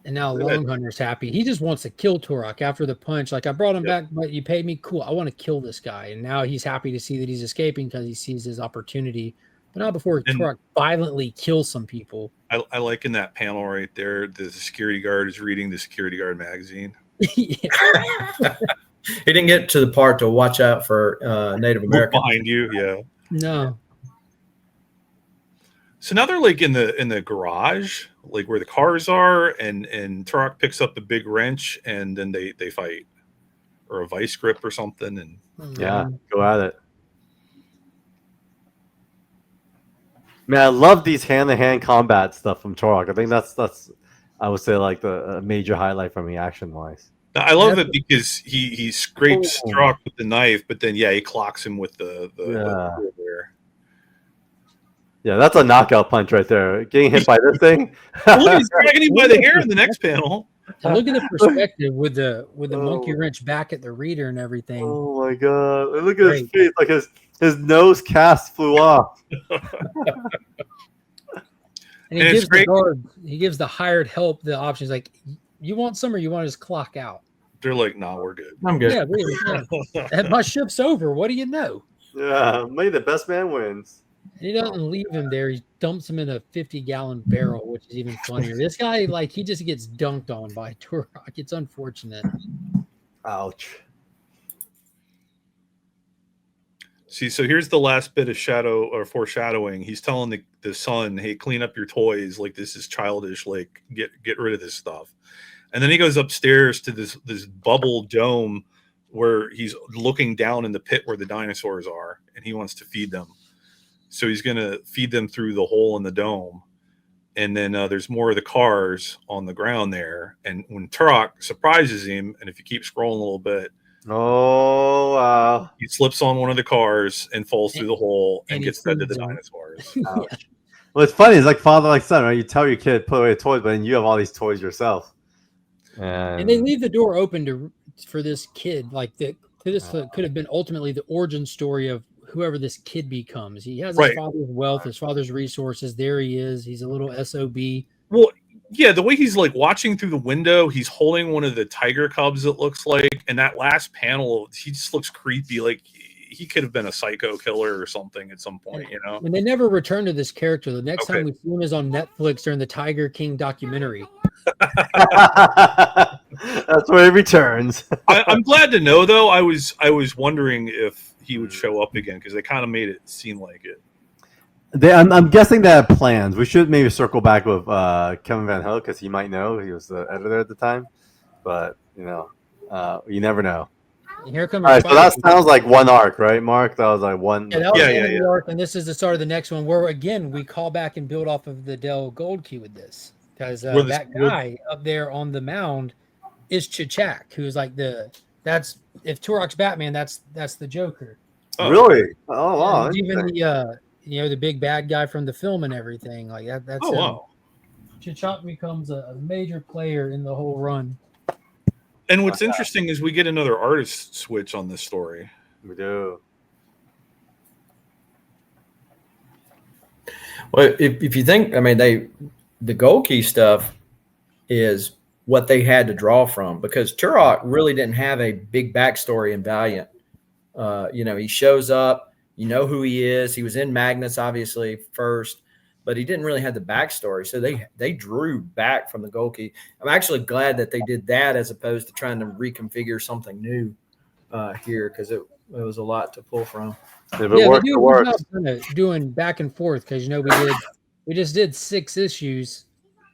And now Longhunter's happy. He just wants to kill Turok after the punch. Like, I brought him back, but you paid me. Cool. I want to kill this guy. And now he's happy to see that he's escaping because he sees his opportunity. But not before Turok violently kills some people. I like in that panel right there, the security guard is reading the security guard magazine. He didn't get to the part to watch out for Native Americans behind you. Yeah. No. So now they're like in the garage, like where the cars are, and Turok picks up the big wrench, and then they fight, or a vice grip or something, and yeah, go at it. Man, I love these hand-to-hand combat stuff from Turok. I think that's I would say like the major highlight for me action-wise. I love it because he scrapes Turok with the knife, but then he clocks him with the yeah, that's a knockout punch right there. Getting hit by this thing. Look, he's dragging him by the hair in the next panel. And look at the perspective with the monkey wrench back at the reader and everything. Oh my god! Look at his face, like his nose cast flew off. And he gives the guard, he gives the hired help the options like, you want some or you want to just clock out? They're like, nah, we're good. I'm good. Yeah, really. Yeah. My ship's over. What do you know? Yeah, maybe the best man wins. And he doesn't leave him there. He dumps him in a 50-gallon barrel, which is even funnier. This guy, like, he just gets dunked on by Turok. It's unfortunate. Ouch. See, so here's the last bit of shadow or foreshadowing. He's telling the son, hey, clean up your toys. Like, this is childish. Like, get rid of this stuff. And then he goes upstairs to this bubble dome where he's looking down in the pit where the dinosaurs are, and he wants to feed them. So he's going to feed them through the hole in the dome. And then there's more of the cars on the ground there. And when Turok surprises him, and if you keep scrolling a little bit, oh, wow. He slips on one of the cars and falls through the hole and gets fed to the dinosaurs. Well, it's funny. It's like father, like son, right? You tell your kid, put away toys, but then you have all these toys yourself. And they leave the door open for this kid. Like, this could have been ultimately the origin story of whoever this kid becomes. He has his father's wealth, his father's resources. There he is. He's a little SOB. Well, yeah, the way he's like watching through the window, he's holding one of the tiger cubs, it looks like. And that last panel, he just looks creepy. Like he could have been a psycho killer or something at some point, you know? And they never return to this character. The next time we see him is on Netflix during the Tiger King documentary. That's where he returns. I'm glad to know, though. I was wondering if he would show up again because they kind of made it seem like it. I'm guessing they have plans. We should maybe circle back with Kevin Van Hook because he might know. He was the editor at the time, but you never know. And here comes All right, so that sounds like one arc, right, Mark? That was like one. Yeah, that was the end of the arc, and this is the start of the next one, where again we call back and build off of the Dell Gold Key with this, because that guy up there on the mound is Chachak, who's like that's if Turok's Batman, that's the Joker. Oh. Really? Oh wow! Even the the big bad guy from the film and everything like that. That's wow. Chachak becomes a major player in the whole run. And what's interesting is we get another artist switch on this story. We do. Well, if you think, I mean, the Gold Key stuff is what they had to draw from, because Turok really didn't have a big backstory in Valiant. He shows up, you know who he is. He was in Magnus, obviously, first, but he didn't really have the backstory. So they drew back from the Gold Key. I'm actually glad that they did that as opposed to trying to reconfigure something new here, because it was a lot to pull from. If it works, it works. Doing back and forth, because we just did 6 issues,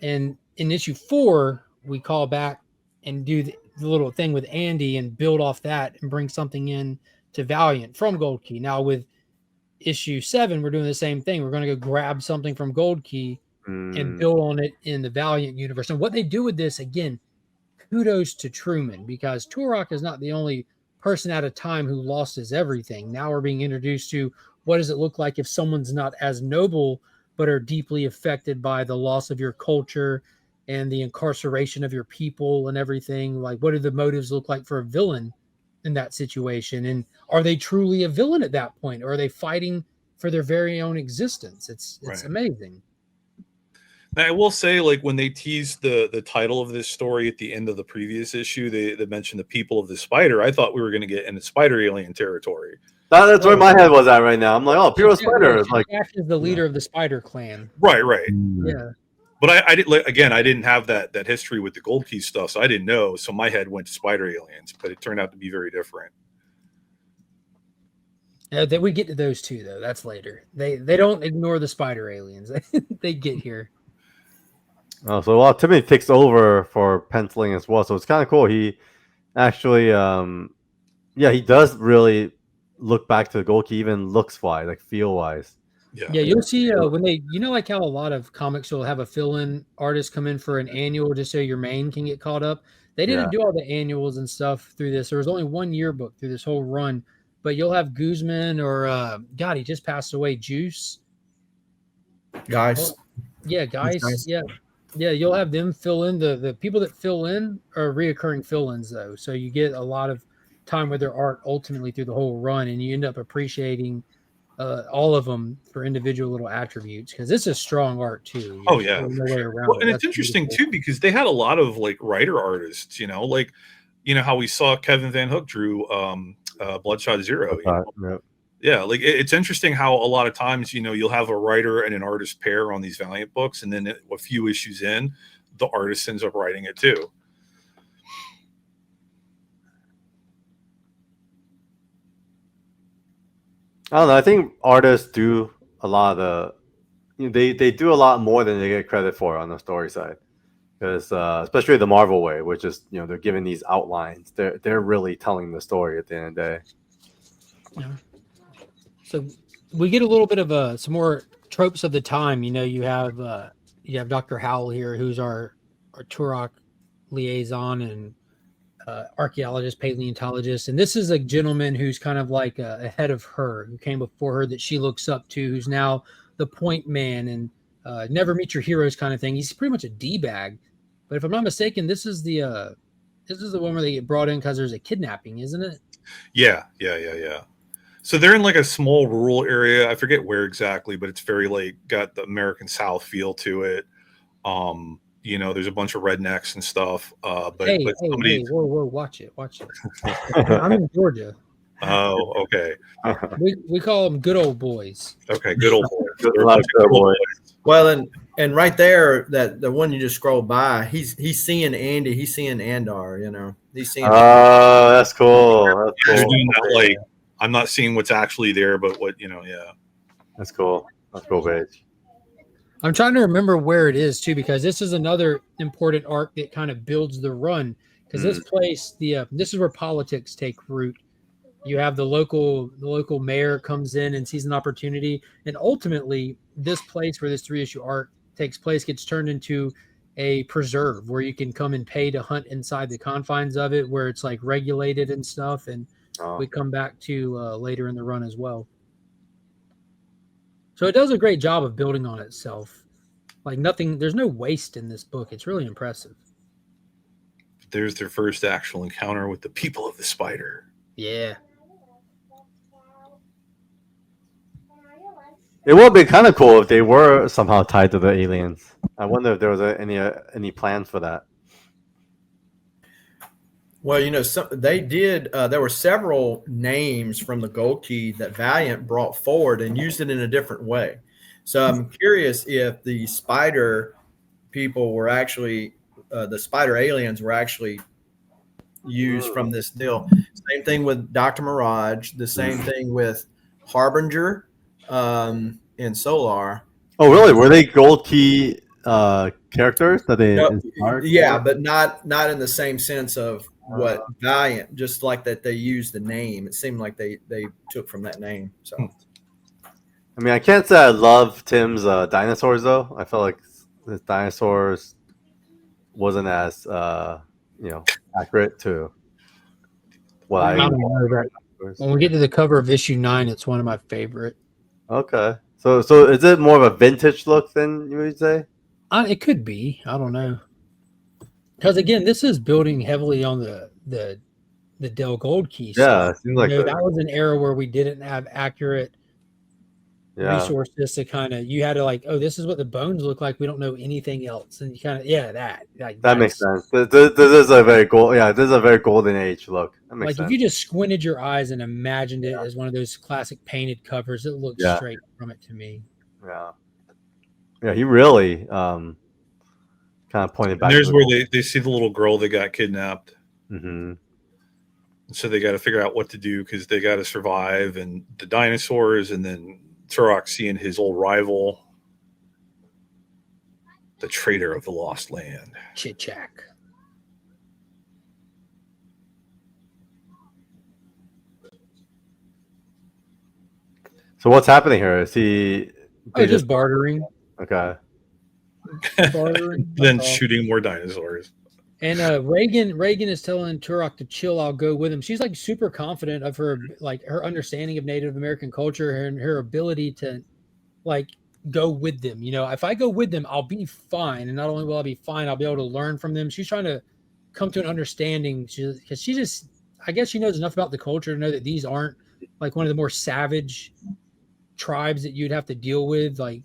and in issue 4 we call back and do the little thing with Andy and build off that and bring something in to Valiant from Gold Key. Now with issue 7, we're doing the same thing. We're going to go grab something from Gold Key and build on it in the Valiant universe. And what they do with this, again, kudos to Truman, because Turok is not the only person at a time who lost his everything. Now we're being introduced to what does it look like if someone's not as noble but are deeply affected by the loss of your culture and the incarceration of your people and everything. Like, what do the motives look like for a villain in that situation? And are they truly a villain at that point? Or are they fighting for their very own existence? It's right. Amazing. Now, I will say, like, when they teased the title of this story at the end of the previous issue, they mentioned the people of the spider. I thought we were going to get into spider alien territory. That's where my head was at right now. I'm like, oh, Pure Spider. Like, is the leader of the Spider Clan. Right. Yeah. But I didn't have that history with the Gold Key stuff, so I didn't know. So my head went to spider aliens, but it turned out to be very different. That we get to those too, though. That's later. They don't ignore the spider aliens. They get here. Oh, so Timothy takes over for penciling as well. So it's kind of cool. He actually, he does really look back to the Gold Key, even looks wise, like feel wise. Yeah, you'll see when they, like how a lot of comics will have a fill-in artist come in for an annual just so your main can get caught up. They didn't do all the annuals and stuff through this. There was only one yearbook through this whole run, but you'll have Guzman or God, he just passed away, Juice. Guys. Guys. Yeah, you'll have them fill in. The people that fill in are reoccurring fill-ins, though. So you get a lot of time with their art ultimately through the whole run, and you end up appreciating all of them for individual little attributes, because it's a strong art too. Oh yeah, and it's interesting too, because they had a lot of like writer artists. Like how we saw Kevin Van Hook drew Bloodshot Zero. Yeah, like it's interesting how a lot of times you'll have a writer and an artist pair on these Valiant books, and then a few issues in, the artist ends up writing it too. I don't know. I think artists do a lot of they do a lot more than they get credit for on the story side, because especially the Marvel way, which is they're giving these outlines. They're really telling the story at the end of the day. Yeah. So we get a little bit of some more tropes of the time. You have Dr. Howell here, who's our Turok liaison and archaeologist, paleontologist, and this is a gentleman who's kind of like ahead of her, who came before her, that she looks up to, who's now the point man and never meet your heroes kind of thing. He's pretty much a D-bag, but if I'm not mistaken, this is the one where they get brought in because there's a kidnapping, isn't it? Yeah. So they're in like a small rural area. I forget where exactly, but it's very like got the American South feel to it. There's a bunch of rednecks and stuff. But somebody... whoa, watch it. I'm in Georgia. Oh, okay. We call them good old boys. Okay, good old boys. Good boys. Well, and right there, that the one you just scrolled by, he's seeing Andy, he's seeing Andar. He's seeing. Oh, that's cool. That's cool. Like, I'm not seeing what's actually there, but what yeah. That's cool. That's cool page. I'm trying to remember where it is too, because this is another important arc that kind of builds the run. Because this place, this is where politics take root. You have the local mayor comes in and sees an opportunity, and ultimately, this place where this 3-issue arc takes place gets turned into a preserve where you can come and pay to hunt inside the confines of it, where it's like regulated and stuff. And we come back to later in the run as well. So it does a great job of building on itself. Like nothing, there's no waste in this book. It's really impressive. There's their first actual encounter with the people of the spider. Yeah. It would be kind of cool if they were somehow tied to the aliens. I wonder if there was any plans for that. Well, they did. There were several names from the Gold Key that Valiant brought forward and used it in a different way. So I'm curious if the spider people were actually, the spider aliens were actually used from this deal. Same thing with Dr. Mirage. The same thing with Harbinger and Solar. Oh, really? Were they Gold Key characters that they inspired? Yeah, but not in the same sense of what Valiant, just like that they used the name. It seemed like they took from that name. So I mean, I can't say I love Tim's dinosaurs though. I felt like his dinosaurs wasn't as accurate to what I don't know that. When we get to the cover of issue 9, it's one of my favorite. Okay. So is it more of a vintage look than you would say? It could be. I don't know. Because again, this is building heavily on the Del Gold Key stuff. Yeah, it seems like that was an era where we didn't have accurate resources to kind of, you had to like, oh, this is what the bones look like. We don't know anything else, and you kind of that makes sense. This is a very this is a very golden age look. That makes sense. If you just squinted your eyes and imagined it as one of those classic painted covers, it looks straight from it to me. Yeah, he really kind of pointed back. And there's where they see the little girl that got kidnapped. Mm-hmm. So they got to figure out what to do because they got to survive, and the dinosaurs, and then Turok seeing his old rival, the traitor of the lost land. Chit-Chak. So what's happening here? Is he just bartering? Okay. Bartering. Then shooting more dinosaurs. And Reagan is telling Turok to chill. I'll go with him. She's like super confident of her understanding of Native American culture and her ability to like go with them. If I go with them, I'll be fine. And not only will I be fine, I'll be able to learn from them. She's trying to come to an understanding because I guess she knows enough about the culture to know that these aren't like one of the more savage tribes that you'd have to deal with. Like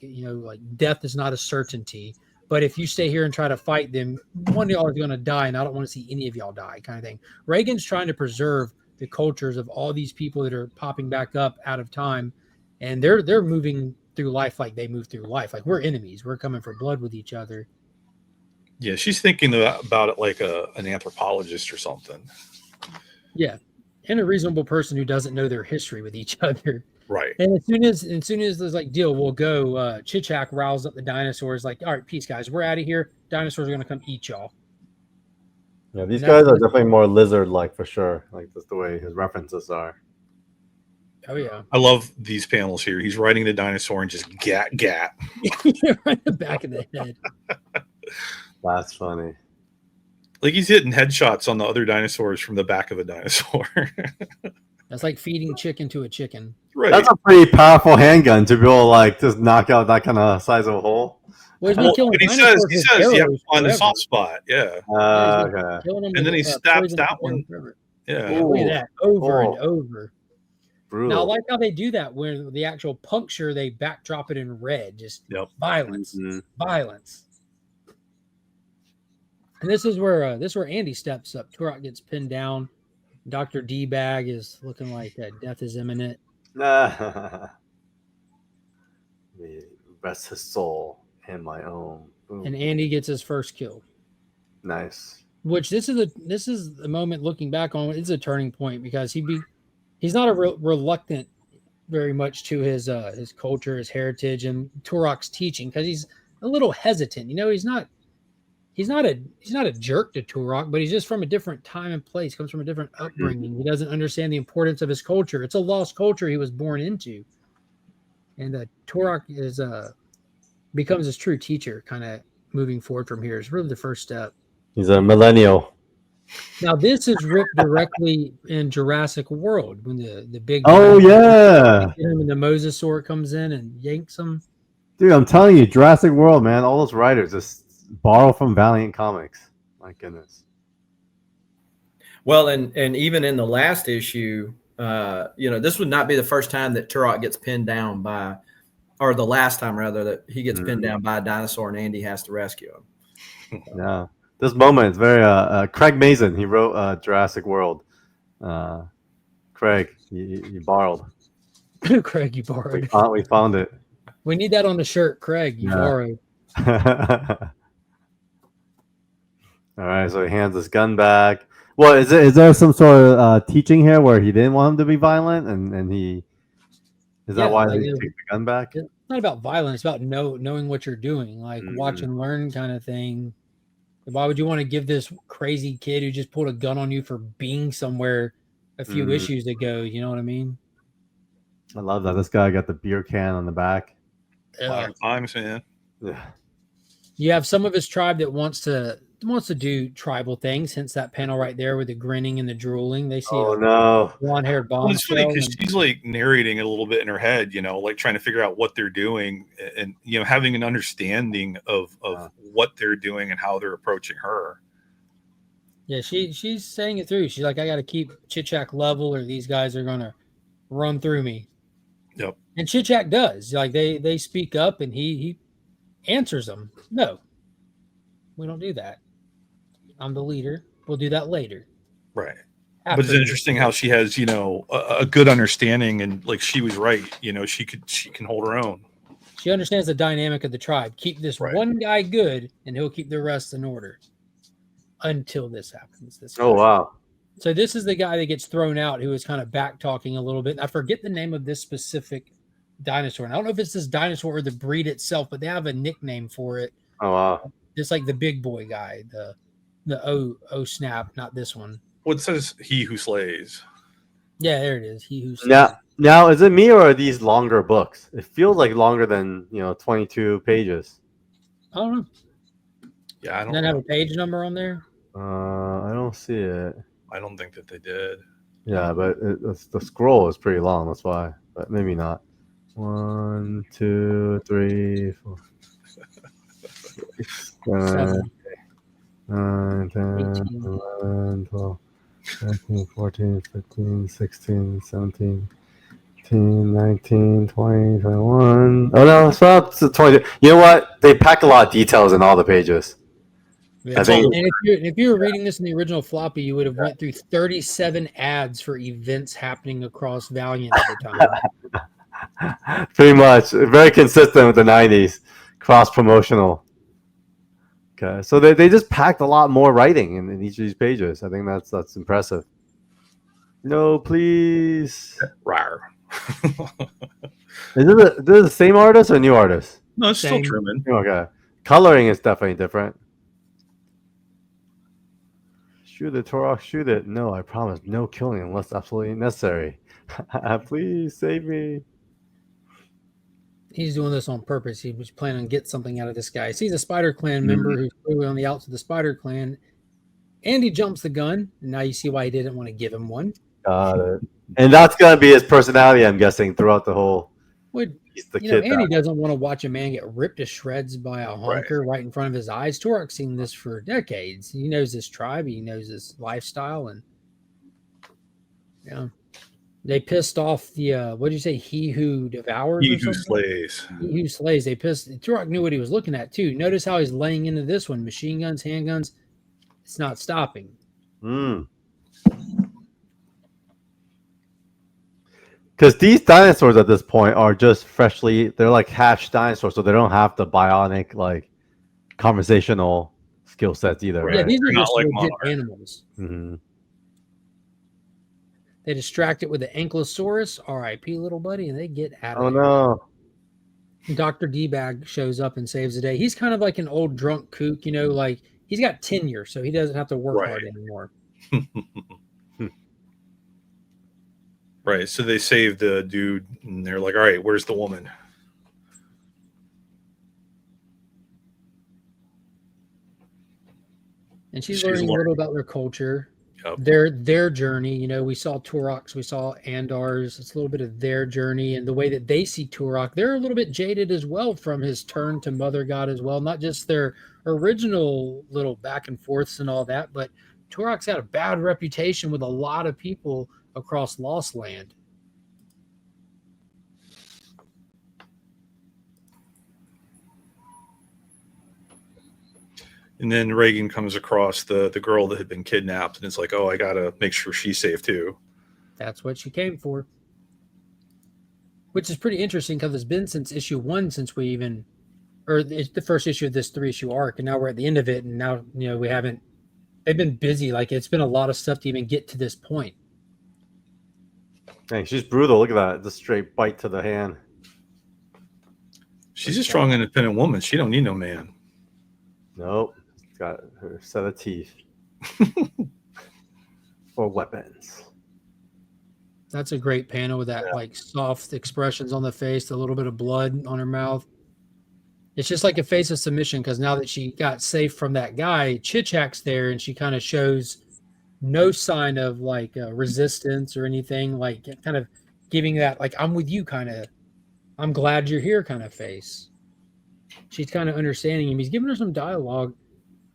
death is not a certainty. But if you stay here and try to fight them, one of y'all is going to die, and I don't want to see any of y'all die, kind of thing. Reagan's trying to preserve the cultures of all these people that are popping back up out of time, and they're moving through life like they move through life. Like we're enemies. We're coming for blood with each other. Yeah, she's thinking about it like an anthropologist or something. Yeah, and a reasonable person who doesn't know their history with each other. Right. And as soon as there's like deal, we'll go. Chit-Chak riles up the dinosaurs. Like, all right, peace, guys. We're out of here. Dinosaurs are gonna come eat y'all. Yeah, these guys are definitely more lizard-like for sure. Like that's the way his references are. Oh yeah. I love these panels here. He's riding the dinosaur and just gat. Right in the back of the head. That's funny. Like he's hitting headshots on the other dinosaurs from the back of a dinosaur. That's like feeding chicken to a chicken. Right. That's a pretty powerful handgun to be able to like just knock out that kind of size of a hole. Well, he says you have to find the soft spot. Yeah. Okay. And then he stabs that one. Yeah. Look at that. Over and over. Brutal. Now I like how they do that where the actual puncture, they backdrop it in red. Just violence. Mm-hmm. Violence. And this is where Andy steps up. Turok gets pinned down. Dr. D-Bag is looking like death is imminent. Rest his soul in my own. Boom. And Andy gets his first kill. Nice. Which this is a moment looking back on. It's a turning point because he's not a reluctant very much to his culture, his heritage, and Turok's teaching, because he's a little hesitant. You know, he's not a jerk to Turok, but he's just from a different time and place, comes from a different upbringing. He doesn't understand the importance of his culture. It's a lost culture he was born into. And Turok becomes his true teacher, kind of moving forward from here. Is really the first step. He's a millennial. Now this is ripped directly in Jurassic World when the big him and the Mosasaur comes in and yanks him. Dude, I'm telling you, Jurassic World, man, all those writers just borrow from Valiant Comics. My goodness. Well, and even in the last issue, this would not be the first time that Turok gets pinned down by, or the last time rather, that he gets pinned down by a dinosaur and Andy has to rescue him. Yeah. This moment is very Craig Mazin. He wrote Jurassic World. Craig, you borrowed. Craig, you borrowed. We found it. We need that on the shirt. Craig, you borrowed. All right, so he hands his gun back. Well, is there some sort of teaching here where he didn't want him to be violent, and he is that why he takes the gun back? It's not about violence. It's about knowing what you're doing, like watch and learn kind of thing. Why would you want to give this crazy kid who just pulled a gun on you for being somewhere a few issues ago? You know what I mean? I love that. This guy got the beer can on the back. Times, man. Yeah. You have some of his tribe that wants to do tribal things. Hence that panel right there with the grinning and the drooling. They see blonde-haired bomb. Well, it's funny because she's like narrating it a little bit in her head, like trying to figure out what they're doing and having an understanding of what they're doing and how they're approaching her. Yeah, she's saying it through. She's like, I got to keep Chit-Chak level, or these guys are gonna run through me. Yep. And Chit-Chak does. Like they speak up, and he answers them. No, we don't do that. I'm the leader. We'll do that later. Right. But it's interesting how she has, a good understanding, and like she was right. She can hold her own. She understands the dynamic of the tribe. Keep this one guy good, and he'll keep the rest in order until this happens. Wow. So this is the guy that gets thrown out, who is kind of back talking a little bit. I forget the name of this specific dinosaur. And I don't know if it's this dinosaur or the breed itself, but they have a nickname for it. Oh wow. Just like the big boy guy, the snap, not this one. What says he who slays? Yeah, there it is. He who slays. Now is it me or are these longer books? It feels like longer than 22 pages. I don't know. Yeah, I don't. Doesn't have a page number on there. I don't see it. I don't think that they did. Yeah, but the scroll is pretty long. That's why, but maybe not. 1, 2, 3, 4, 6, 7, 9, 10, 11, 12, 13, 14, 15, 16, 17, 18, 19, 20, 21. Oh no, it's up to 20. You know what? They pack a lot of details in all the pages. Yeah. I think, and if you were reading this in the original floppy, you would have went through 37 ads for events happening across Valiant at the time. Pretty much. Very consistent with the 90s. Cross-promotional. Okay. So they just packed a lot more writing in each of these pages. I think that's impressive. No, please. Rawr. Is this the same artist or new artist? No, it's still Truman. Okay. Coloring is definitely different. Shoot it, Turok, shoot it. No, I promise. No killing unless absolutely necessary. Please save me. He's doing this on purpose. He was planning on get something out of this guy. He sees a Spider Clan member who's clearly on the outs of the Spider Clan. And he jumps the gun. And now you see why he didn't want to give him one. Got it. And that's going to be his personality, I'm guessing, throughout the whole... He's the kid. Andy doesn't want to watch a man get ripped to shreds by a honker right in front of his eyes. Turok's seen this for decades. He knows this tribe. He knows this lifestyle. And they pissed off the, what did you say? He who devours? He who slays. He who slays. They pissed. Turok knew what he was looking at, too. Notice how he's laying into this one. Machine guns, handguns. It's not stopping. Because these dinosaurs at this point are just they're like hatched dinosaurs, so they don't have the bionic, like, conversational skill sets either. Yeah, right? these are not just like legit Monarch. animals. Mm-hmm. They distract it with the Ankylosaurus, R.I.P. little buddy, and they get out of Oh there. no. Dr. D-Bag shows up and saves the day. He's kind of like an old drunk kook, you know, like he's got tenure, so he doesn't have to work hard anymore. Right. So they save the dude and they're like, all right, where's the woman? And she's learning a little about their culture. Yep. Their journey. You know, we saw Turok's, we saw Andar's. It's a little bit of their journey and the way that they see Turok. They're a little bit jaded as well from his turn to Mother God as well. Not just their original little back and forths and all that, but Turok's had a bad reputation with a lot of people across Lost Land. And then Reagan comes across the girl that had been kidnapped, and it's like, oh, I gotta make sure she's safe too. That's what she came for. Which is pretty interesting because it's been since issue 1 since we even, or it's the first issue of this 3-issue arc, and now we're at the end of it, and now, you know, we haven't, they've been busy. Like, it's been a lot of stuff to even get to this point. Dang, she's brutal. Look at that. Just straight bite to the hand. She's a strong, independent woman. She don't need no man. Nope. She's got her set of teeth. Or weapons. That's a great panel with that like soft expressions on the face, a little bit of blood on her mouth. It's just like a face of submission because now that she got safe from that guy, Chichak's there and she kind of shows no sign of like resistance or anything, like kind of giving that like I'm with you kind of, I'm glad you're here kind of face. She's kind of understanding him. He's giving her some dialogue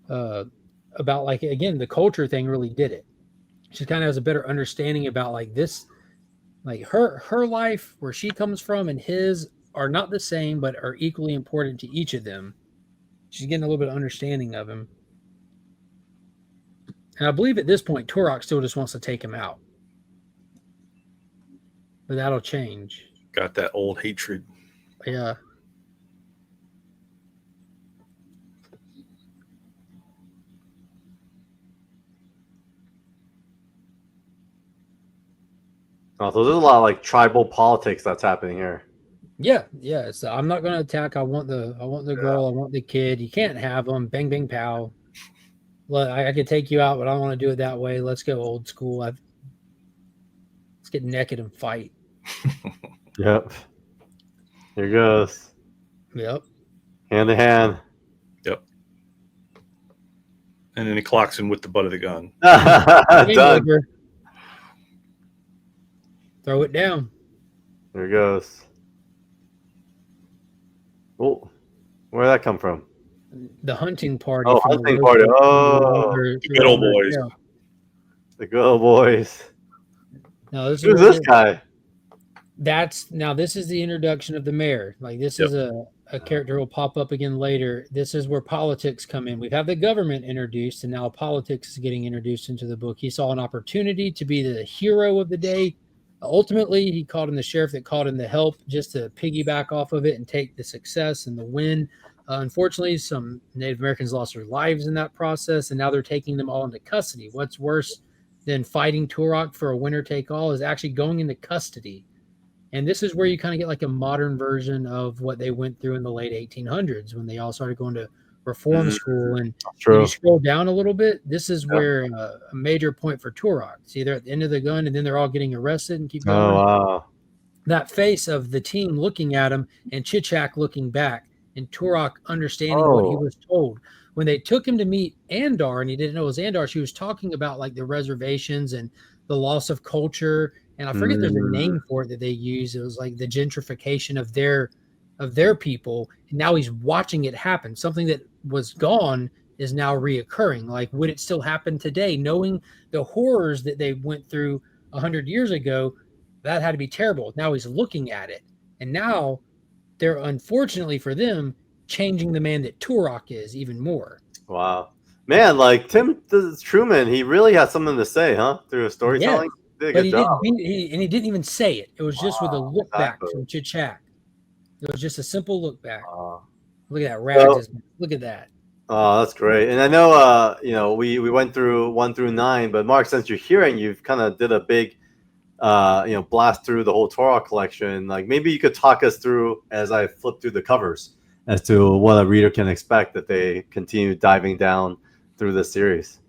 about like, again, the culture thing really did it. She kind of has a better understanding about like this, like her life, where she comes from and his are not the same, but are equally important to each of them. She's getting a little bit of understanding of him. And I believe at this point, Turok still just wants to take him out. But that'll change. Got that old hatred. Yeah. Oh, so there's a lot of like tribal politics that's happening here. Yeah, yeah. So I'm not going to attack. I want the girl. I want the kid. You can't have them. Bang, bang, pow. I could take you out, but I don't want to do it that way. Let's go old school. Let's get naked and fight. Yep. Here goes. Yep. Hand to hand. Yep. And then he clocks him with the butt of the gun. Done. Over. Throw it down. There it goes. Oh, where did that come from? The hunting party. Oh, hunting party. Oh, the good old boys. Yeah. The good old boys. Now, Who's this guy? This is the introduction of the mayor. Like this is a character will pop up again later. This is where politics come in. We've had the government introduced, and now politics is getting introduced into the book. He saw an opportunity to be the hero of the day. Ultimately, he called in the sheriff that called in the help just to piggyback off of it and take the success and the win. Unfortunately, some Native Americans lost their lives in that process, and now they're taking them all into custody. What's worse than fighting Turok for a winner-take-all is actually going into custody. And this is where you kind of get like a modern version of what they went through in the late 1800s when they all started going to reform school. And when you scroll down a little bit, this is where a major point for Turok. See, they're at the end of the gun, and then they're all getting arrested and keep going. Oh, wow. That face of the team looking at him and Chichak looking back and Turok understanding what he was told. When they took him to meet Andar and he didn't know it was Andar, she was talking about like the reservations and the loss of culture. And I forget there's a name for it that they use. It was like the gentrification of their people. And now he's watching it happen. Something that was gone is now reoccurring. Like, would it still happen today? Knowing the horrors that they went through 100 years ago, that had to be terrible. Now he's looking at it. And now they're, unfortunately for them, changing the man that Turok is even more. Wow. Man, like Tim Truman, he really has something to say, huh? Through his storytelling. Yeah. But he didn't even say it. It was just with a look back from Chichak. It was just a simple look back. Look at that Rags. Look at that. Oh, that's great. And I know we went through 1 through 9, but Mark, since you're here and you've kind of did a big blast through the whole Turok collection, like maybe you could talk us through as I flip through the covers as to what a reader can expect that they continue diving down through this series.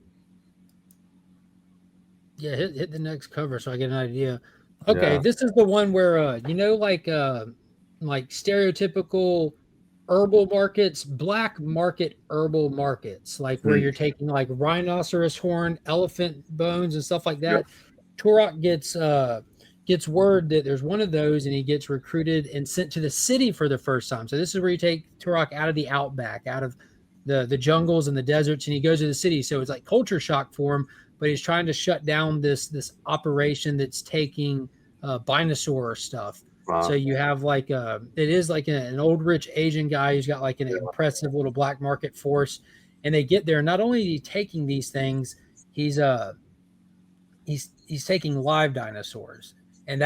Yeah, hit the next cover so I get an idea. Okay, Yeah. this is the one where like stereotypical herbal markets, black market herbal markets, like where you're taking like rhinoceros horn, elephant bones, and stuff like that. Yep. Turok gets word that there's one of those, and he gets recruited and sent to the city for the first time. So this is where you take Turok out of the outback, out of the jungles and the deserts, and he goes to the city. So it's like culture shock for him, but he's trying to shut down this operation that's taking Binosaur stuff. Wow. So you have like it is like an old rich Asian guy who's got like an impressive little black market force, and they get there. Not only is he taking these things, he's taking live dinosaurs, and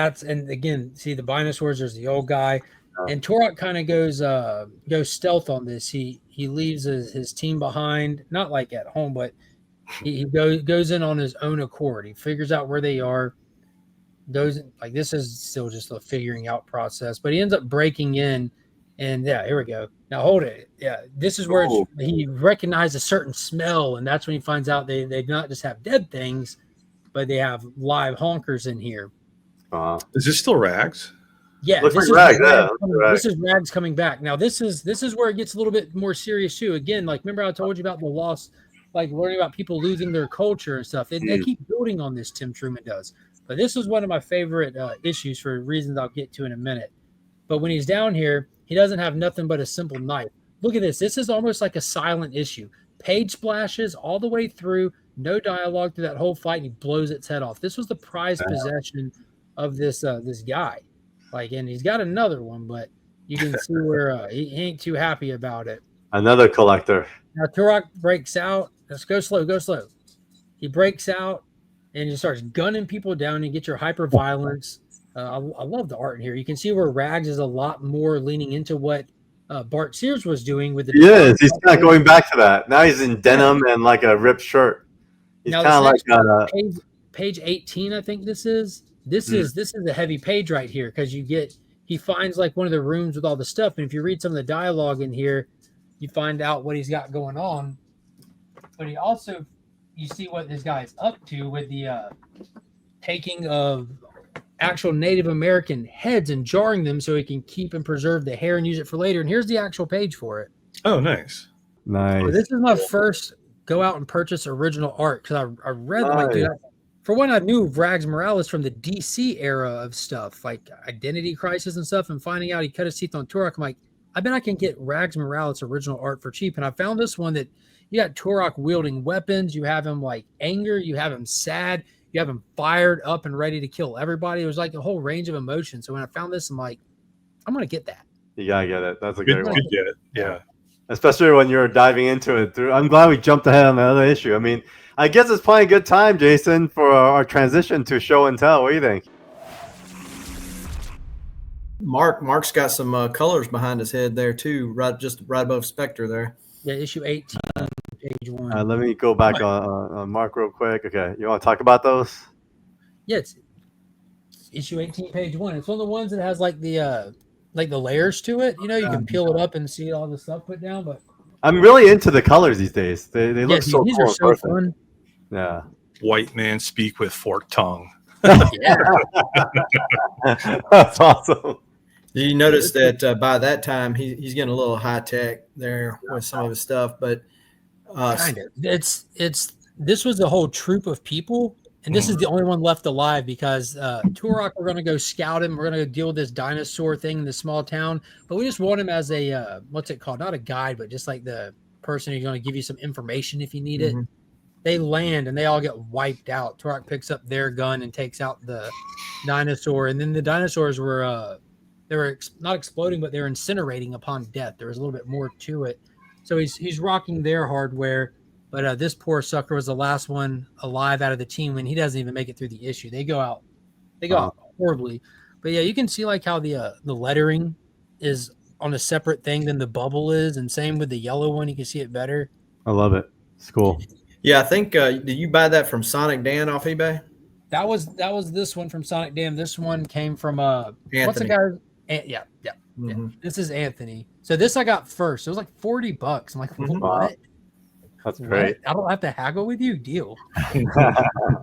again, see the Binosaurs. There's the old guy, and Turok kind of goes stealth on this. He leaves his team behind, not like at home, but he goes in on his own accord. He figures out where they are. Goes like this is still just a figuring out process, but he ends up breaking in, and yeah, here we go. Now hold it. Yeah, this is where he recognized a certain smell, and that's when he finds out they not just have dead things, but they have live honkers in here. Is this still Rags? Yeah, this is Rags coming back. Now this is where it gets a little bit more serious too. Again, like remember I told you about the loss, like learning about people losing their culture and stuff. They keep building on this. Tim Truman does. But this was one of my favorite issues for reasons I'll get to in a minute. But when he's down here, he doesn't have nothing but a simple knife. Look at this. This is almost like a silent issue. Page splashes all the way through, no dialogue through that whole fight, and he blows its head off. This was the prized possession of this guy. Like, and he's got another one, but you can see where he ain't too happy about it. Another collector. Now Turok breaks out. Let's go slow. He breaks out. And he starts gunning people down. You get your hyper violence. I love the art in here. You can see where Rags is a lot more leaning into what Bart Sears was doing with the. Yes, he's kind of going back to that. Now he's in denim and like a ripped shirt. He's kind of like page 18. I think this is. This is a heavy page right here because he finds like one of the rooms with all the stuff, and if you read some of the dialogue in here, you find out what he's got going on. But he also. You see what this guy is up to with the taking of actual Native American heads and jarring them so he can keep and preserve the hair and use it for later. And here's the actual page for it. Oh, nice. So this is my first go out and purchase original art because I read like, dude, for one, I knew Rags Morales from the DC era of stuff like Identity Crisis and stuff, and finding out he cut his teeth on Turok. I'm like, I bet I can get Rags Morales original art for cheap. And I found this one that you got Turok wielding weapons. You have him like anger. You have him sad. You have him fired up and ready to kill everybody. It was like a whole range of emotions. So when I found this, I'm like, I'm going to get that. You got to get it. That's a good one. Good get it. Yeah. Especially when you're diving into it. I'm glad we jumped ahead on the other issue. I mean, I guess it's probably a good time, Jason, for our transition to show and tell. What do you think? Mark's got some colors behind his head there too, right above Spectre there. Yeah, issue 18, page 1. Let me go back on Mark real quick. Okay, you want to talk about those? Yeah, it's issue 18, page 1. It's one of the ones that has like the layers to it. You know, you can peel it up and see all the stuff put down. But I'm really into the colors these days. They look so these cool. These are so fun. Yeah. White man speak with forked tongue. Yeah. That's awesome. You notice that by that time he's getting a little high tech there with some of his stuff, but kind of. This was a whole troop of people, and this is the only one left alive because Turok, we're going to go scout him. We're going to deal with this dinosaur thing in the small town, but we just want him as a what's it called? Not a guide, but just like the person who's going to give you some information if you need it. They land and they all get wiped out. Turok picks up their gun and takes out the dinosaur, and then the dinosaurs were. They were not exploding, but they were incinerating upon death. There was a little bit more to it. So he's rocking their hardware, but this poor sucker was the last one alive out of the team, and he doesn't even make it through the issue. They go out horribly. But yeah, you can see like how the lettering is on a separate thing than the bubble is, and same with the yellow one. You can see it better. I love it. It's cool. Yeah, I think did you buy that from Sonic Dan off eBay? That was this one from Sonic Dam. This one came from what's the Anthony. guy? Yeah. Mhm. This is Anthony. So this I got first. It was like $40. I'm like, Mhm. what? That's great. What? I don't have to haggle with you. Deal.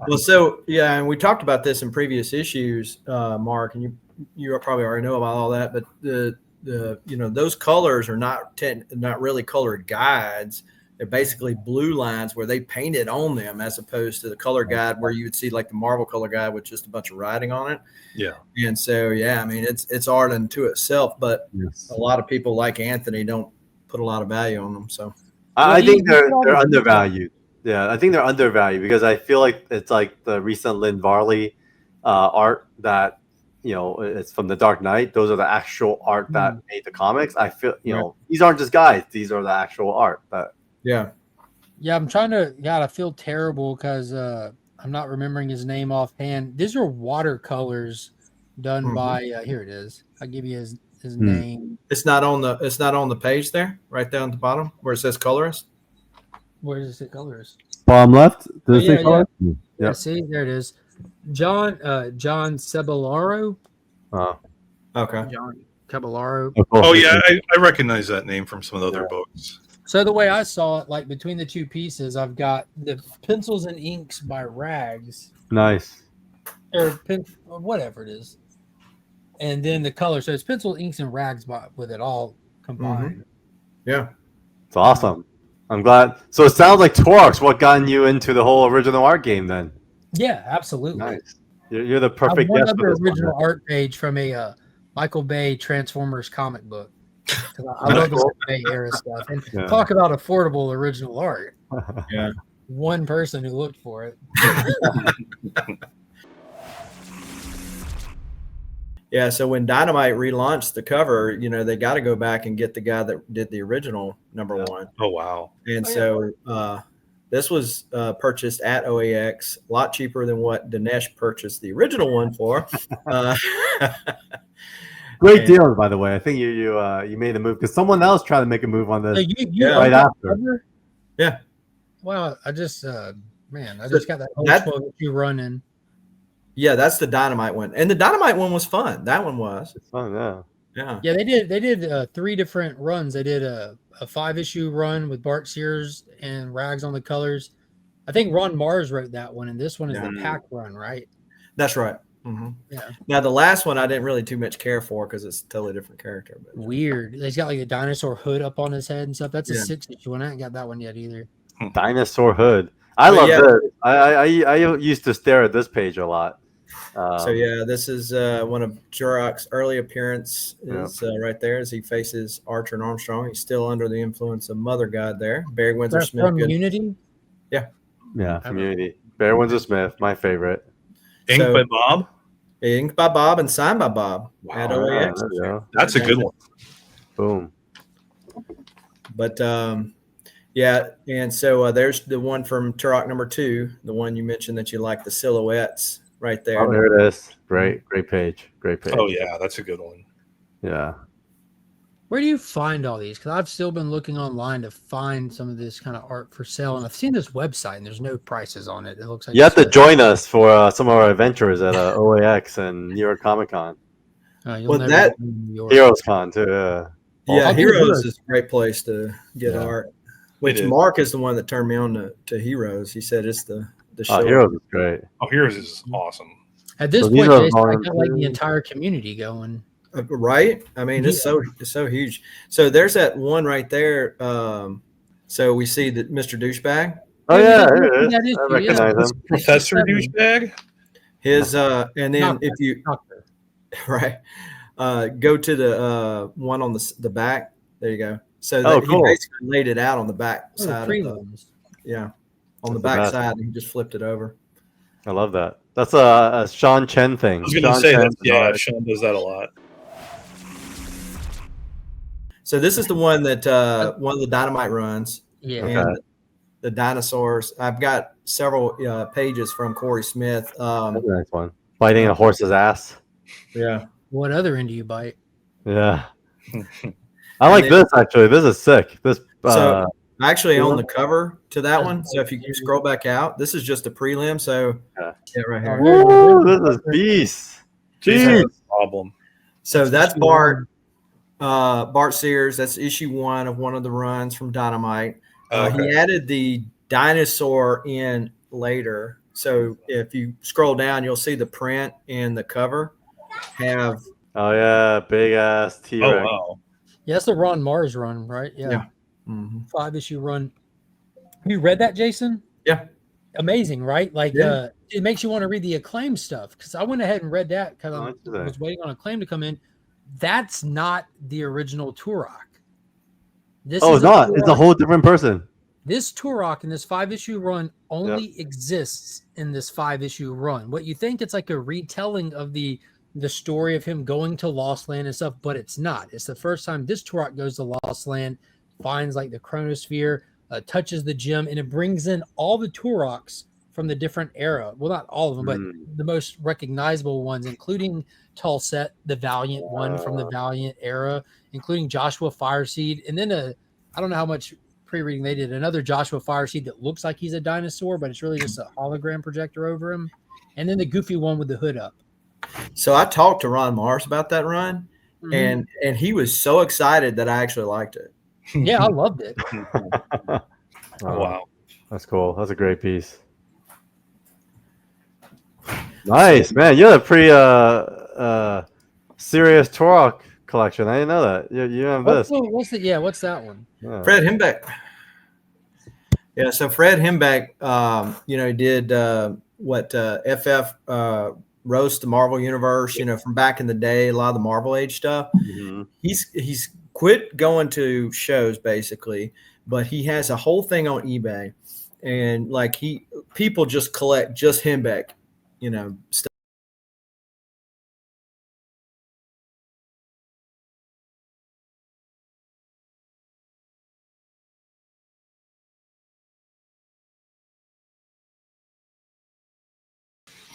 Well, so yeah, and we talked about this in previous issues, Mark, and you probably already know about all that. But the those colors are not really colored guides. They're basically blue lines where they painted on them, as opposed to the color guide where you would see like the Marvel color guide with just a bunch of writing on it. Yeah. And so yeah, I mean it's art unto itself, but Yes. a lot of people like Anthony don't put a lot of value on them. So I think they're always- undervalued. Yeah, I think they're undervalued because I feel like it's like the recent Lynn Varley art that it's from the Dark Knight. Those are the actual art that made the comics. I feel these aren't just guys; these are the actual art. But yeah, I'm trying to. God, I feel terrible because I'm not remembering his name offhand. These are watercolors done by. Here it is. I'll give you his name. it's not on the page there, right down at the bottom where it says colorist. Where does it say colors? bottom left, does it say color? Yep. Yeah, see, there it is. John Ceballaro. Okay. John Caballero. Oh yeah, I recognize that name from some of the other books. So the way I saw it, like between the two pieces, I've got the pencils and inks by Rags, Nice. or whatever it is, and then the color. So it's pencil, inks, and Rags with it all combined. Yeah. It's awesome. I'm glad. So it sounds like Turok's what gotten you into the whole original art game then. Yeah, absolutely. Nice. You're the I have perfect one guest for other this one. original art page from a Michael Bay Transformers comic book. I love the Bay era stuff. And talk about affordable original art. Yeah. One person who looked for it. Yeah, so when Dynamite relaunched the cover, they got to go back and get the guy that did the original number one. Oh wow! And this was purchased at OAX, a lot cheaper than what Dinesh purchased the original one for. Great deal, by the way. I think you made a move because someone else tried to make a move on this right after. Yeah. Wow, I just got that whole 12 issue running. Yeah, that's the Dynamite one, and the Dynamite one was fun. That one was. It's fun, yeah. Yeah. Yeah, they did 3 different runs. They did a 5-issue run with Bart Sears and Rags on the colors. I think Ron Mars wrote that one, and this one is the pack run, right? That's right. Mm-hmm. Yeah. Now the last one I didn't really too much care for because it's a totally different character. But weird. He's got like a dinosaur hood up on his head and stuff. That's a 6-issue one. I ain't got that one yet either. Dinosaur hood. I love this. I used to stare at this page a lot. This is one of Turok's early appearance is right there as he faces Archer and Armstrong. He's still under the influence of Mother God there. Barry Windsor Smith. From Unity? Yeah, Community. Barry Windsor Smith, my favorite. Inked by Bob? Inked by Bob and signed by Bob. At OAX. That's a good one. Boom. But and so there's the one from Turok number 2, the one you mentioned that you like, the silhouettes right there. Oh, there it is. Great page. Great page. Oh yeah, that's a good one. Yeah. Where do you find all these? Because I've still been looking online to find some of this kind of art for sale, and I've seen this website, and there's no prices on it. It looks like you have to join us for some of our adventures at OAX and New York Comic Con. Heroes Con too. Yeah, Heroes is a great place to get art. Which Mark is the one that turned me on to Heroes. He said it's the show. Heroes is great. Oh, Heroes is awesome. At this point, Jason, I got like the entire community going. Right? I mean, it's so huge. So there's that one right there. So we see that Mr. Douchebag. Oh yeah, it is. I recognize him. Professor Douchebag. His and then if you go to the one on the back. There you go. So he basically laid it out on the back side. On the back side, and he just flipped it over. I love that. That's a Sean Chen thing. I was going to say that. Sean does that a lot. So this is the one that one of the Dynamite runs. Yeah. And the dinosaurs. I've got several pages from Corey Smith. That's a nice one. Biting a horse's ass. Yeah. What other end do you bite? Yeah. I like this actually. This is sick. This I actually own the cover to that one. So if you scroll back out, this is just a prelim. So yeah, right here. Woo, this is beast. Jeez. Problem. So that's Bart. Bart Sears. That's issue 1 of one of the runs from Dynamite. He added the dinosaur in later. So if you scroll down, you'll see the print and the cover have. Oh yeah, big ass T-Rex. Oh wow. Yeah, that's the Ron Mars run, right? Yeah. Mm-hmm. 5-issue run. Have you read that, Jason? Yeah. Amazing, right? Like it makes you want to read the Acclaim stuff, because I went ahead and read that because I was waiting on Acclaim to come in. That's not the original Turok. It's not. Turok. It's a whole different person. This Turok in this 5-issue run only exists in this 5-issue run. What you think it's like a retelling of the story of him going to Lost Land and stuff, but it's not. It's the first time this Turok goes to Lost Land, finds like the Chronosphere, touches the gem, and it brings in all the Turoks from the different era. Well, not all of them, but the most recognizable ones, including Tulset, the Valiant one from the Valiant era, including Joshua Fireseed, and then I don't know how much pre-reading they did, another Joshua Fireseed that looks like he's a dinosaur, but it's really just a hologram projector over him, and then the goofy one with the hood up. So I talked to Ron Mars about that run, and he was so excited that I actually liked it. Yeah, I loved it. Wow. That's cool. That's a great piece. Nice, man. You have a pretty serious Turok collection. I didn't know that. You have this. What's that one? Yeah. Fred Hembeck. Yeah, so Fred Hembeck, did FF roast the Marvel Universe, from back in the day, a lot of the Marvel Age stuff. Mm-hmm. He's quit going to shows basically, but he has a whole thing on eBay, and people just collect just Hembeck, stuff.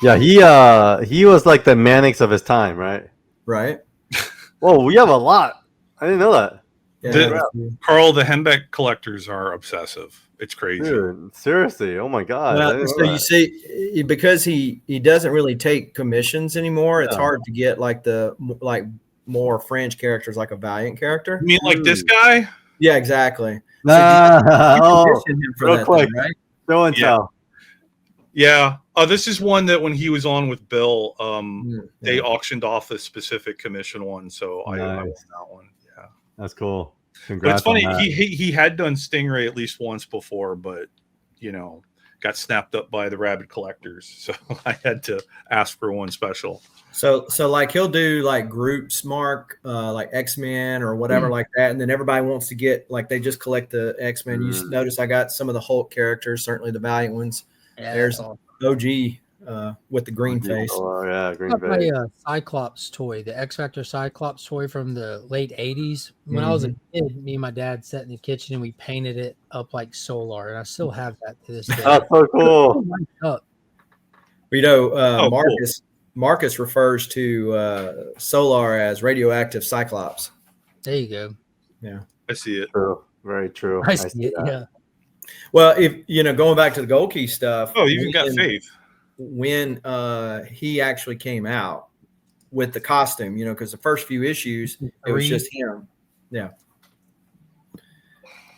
Yeah, he was like the Mannix of his time, right? Right. Whoa, we have a lot. I didn't know that. Yeah, Carl, the Hembeck collectors are obsessive. It's crazy. Dude, seriously. Oh my God. Well, so you see, because he doesn't really take commissions anymore, it's hard to get more fringe characters like a Valiant character. You mean like this guy? Yeah, exactly. Real that quick. thing, right? Show and tell. Yeah. This is one that when he was on with Bill, they auctioned off a specific commission one. So I won that one. Yeah. That's cool. Congrats. But it's funny. He had done Stingray at least once before, but got snapped up by the rabid collectors. So I had to ask for one special. So like he'll do like groups, Mark, like X-Men or whatever like that. And then everybody wants to get they just collect the X-Men. You notice I got some of the Hulk characters, certainly the Valiant ones. Yeah, there's OG with the green face. Oh yeah, green face. My Cyclops toy, the X Factor Cyclops toy from the late '80s. When I was a kid, me and my dad sat in the kitchen and we painted it up like Solar, and I still have that to this day. That's so cool. Marcus refers to Solar as radioactive Cyclops. There you go. Yeah, I see it. True. Very true. I see it. Yeah. Well, if going back to the Gold Key stuff. Oh, you even got faith. When he actually came out with the costume, because the first few issues it was just him. Yeah.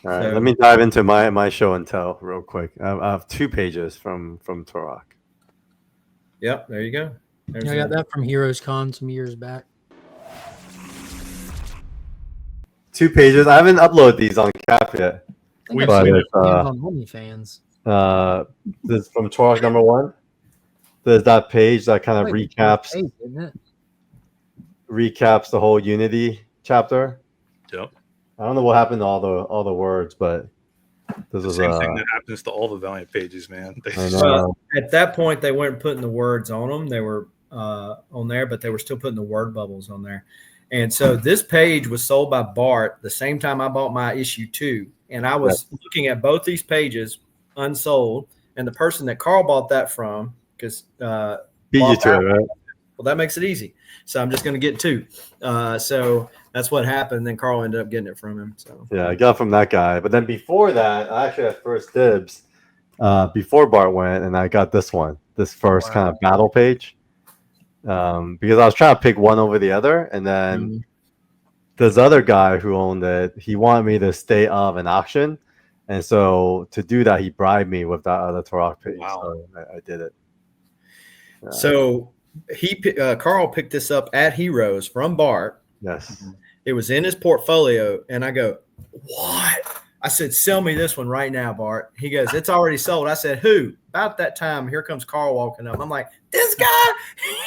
All right, let me dive into my show and tell real quick. I have 2 pages from Turok. Yep, there you go. I got that from Heroes Con some years back. 2 pages. I haven't uploaded these on Cap yet. We've seen it on OnlyFans. This is from Turok number 1. There's that page that kind of recaps the whole Unity chapter. Yep. I don't know what happened to all the words, but this is the same thing that happens to all the Valiant pages, man. At that point, they weren't putting the words on them. They were on there, but they were still putting the word bubbles on there. And so this page was sold by Bart the same time I bought my issue 2. And I was looking at both these pages unsold. And the person that Carl bought that from, because beat you to it, right? Well, that makes it easy. So I'm just going to get 2. So that's what happened. Then Carl ended up getting it from him. So Yeah, I got it from that guy. But then before that, I actually had first dibs before Bart went, and I got this one, this first kind of battle page. Because I was trying to pick one over the other, and then this other guy who owned it, he wanted me to stay of an auction. And so to do that, he bribed me with that other Turok page. Wow. So I did it. So Carl picked this up at Heroes from Bart. Yes. It was in his portfolio, and I go, what? I said, sell me this one right now, Bart. He goes, it's already sold. I said, who? About that time, here comes Carl walking up. I'm like, this guy,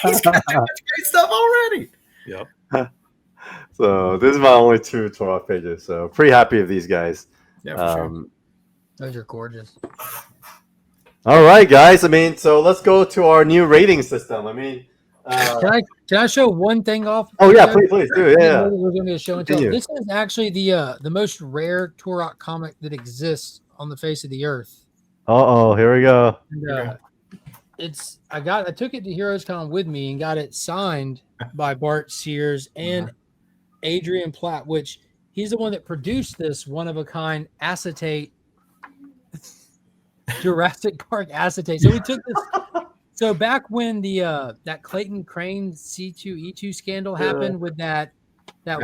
he's got too much great stuff already. Yep. So this is my only 2 Turok pages. So pretty happy with these guys. Yeah, for sure. Those are gorgeous. All right, guys. I mean, so let's go to our new rating system. I mean, can I show one thing off? Oh yeah, please do. Yeah. We're going to show and tell. This is actually the most rare Turok comic that exists on the face of the earth. Here we go. And, I took it to Heroes Con with me and got it signed by Bart Sears and Adrian Platt, which he's the one that produced this one of a kind acetate. Jurassic Park acetate. So we took this. So back when the that Clayton Crane C2E2 scandal happened with that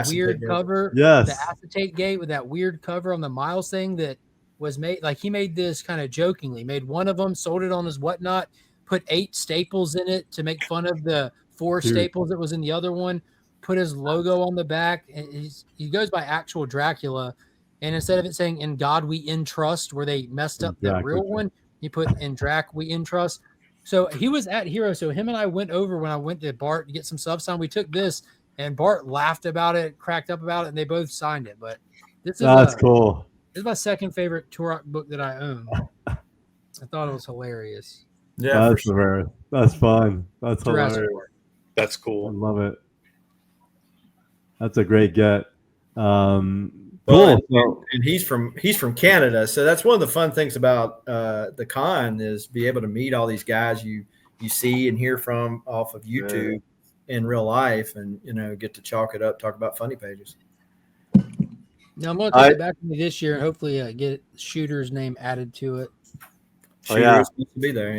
weird cover, yes, the acetate gate with that weird cover on the Miles thing that was made, like he made this kind of jokingly, made one of them, sold it on his whatnot, put 8 staples in it to make fun of the 4 staples that was in the other one, put his logo on the back, and he goes by Actual Dracula. And instead of it saying "In God We Entrust," where they messed up the real one, he put "In Drac We Entrust." So he was at Hero. So him and I went over when I went to Bart to get some subs signed. We took this, and Bart laughed about it, cracked up about it, and they both signed it. But this is cool. This is my second favorite Turok book that I own. I thought it was hilarious. Yeah, that's sure. That's fun. That's hilarious. That's cool. I love it. That's a great get. Cool. And he's from Canada, so that's one of the fun things about the con is be able to meet all these guys you see and hear from off of YouTube in real life, and get to chalk it up, talk about funny pages. Now I'm going to take it back to me this year and hopefully get Shooter's name added to it. Shooter's supposed to be there,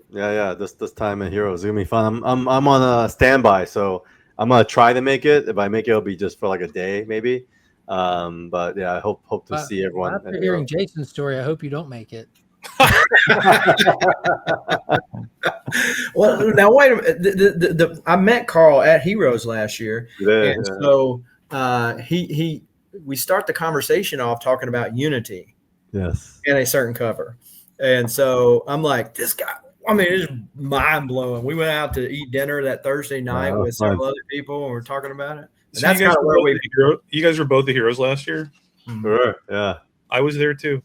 yeah. This time in Heroes is gonna be fun. I'm on a standby, so I'm gonna try to make it. If I make it, it'll be just for like a day, maybe. But yeah, I hope to see everyone. After hearing Jason's story, I hope you don't make it. Well, now wait a minute. I met Carl at Heroes last year, so we start the conversation off talking about Unity, yes, and a certain cover, and so I'm like, this guy. I mean, it's mind blowing. We went out to eat dinner that Thursday night with several other people, and we're talking about it. So that's kind of where you guys were both the Heroes last year. Sure, yeah. I was there too,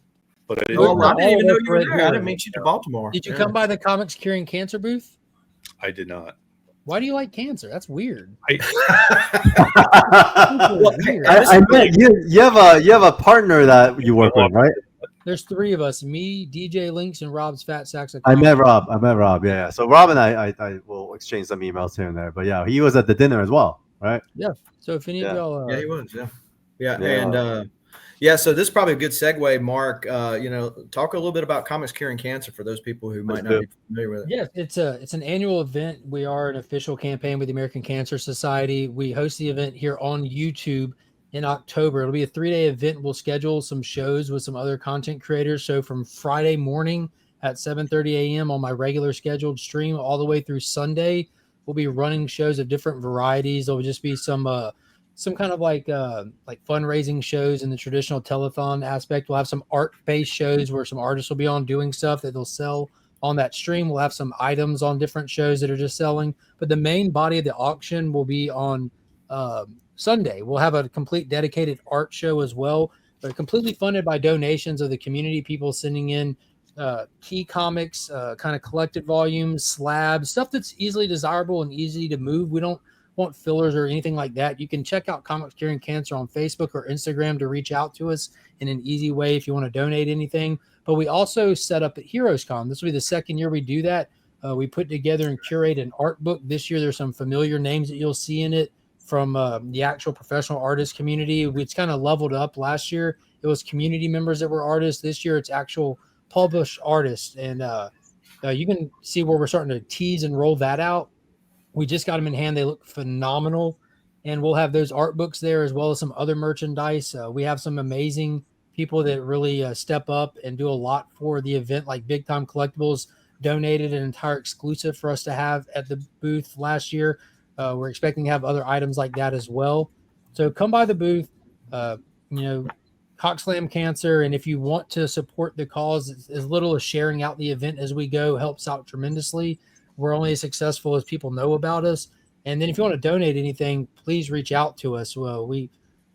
but I didn't. Well, I didn't even know you were there. I didn't meet you to Baltimore. Did you come by the Comics Curing Cancer booth? I did not. Why do you like cancer? That's weird. I met you have a partner that you work with, right? There's 3 of us: me, DJ Links, and Rob's Fat Sacks. I met Rob. Yeah. So Rob and I will exchange some emails here and there. But yeah, he was at the dinner as well, right? Yeah. So if any of y'all, he was. Yeah. And so this is probably a good segue, Mark. Talk a little bit about Comics Curing Cancer for those people who might not be familiar with it. Yeah, it's an annual event. We are an official campaign with the American Cancer Society. We host the event here on YouTube in October. It'll be a 3-day event. We'll schedule some shows with some other content creators. So from Friday morning at 7:30 a.m. on my regular scheduled stream all the way through Sunday, we'll be running shows of different varieties. There'll just be some kind of like fundraising shows in the traditional telethon aspect. We'll have some art-based shows where some artists will be on doing stuff that they'll sell on that stream. We'll have some items on different shows that are just selling. But the main body of the auction will be on Sunday. We'll have a complete dedicated art show as well, but completely funded by donations of the community, people sending in key comics, kind of collected volumes, slabs, stuff that's easily desirable and easy to move. We don't want fillers or anything like that. You can check out Comics Curing Cancer on Facebook or Instagram to reach out to us in an easy way if you want to donate anything. But we also set up at Heroes Con. This will be the second year we do that. We put together and curate an art book. This year, there's some familiar names that you'll see in it from the actual professional artist community. It's kind of leveled up. Last year, it was community members that were artists. This year, it's actual published artists. And you can see where we're starting to tease and roll that out. We just got them in hand. They look phenomenal. And we'll have those art books there as well as some other merchandise. We have some amazing people that really step up and do a lot for the event, like Big Time Collectibles donated an entire exclusive for us to have at the booth last year. We're expecting to have other items like that as well. So come by the booth, Cock Slam Cancer. And if you want to support the cause, as little as sharing out the event as we go helps out tremendously. We're only as successful as people know about us. And then if you want to donate anything, please reach out to us. Well,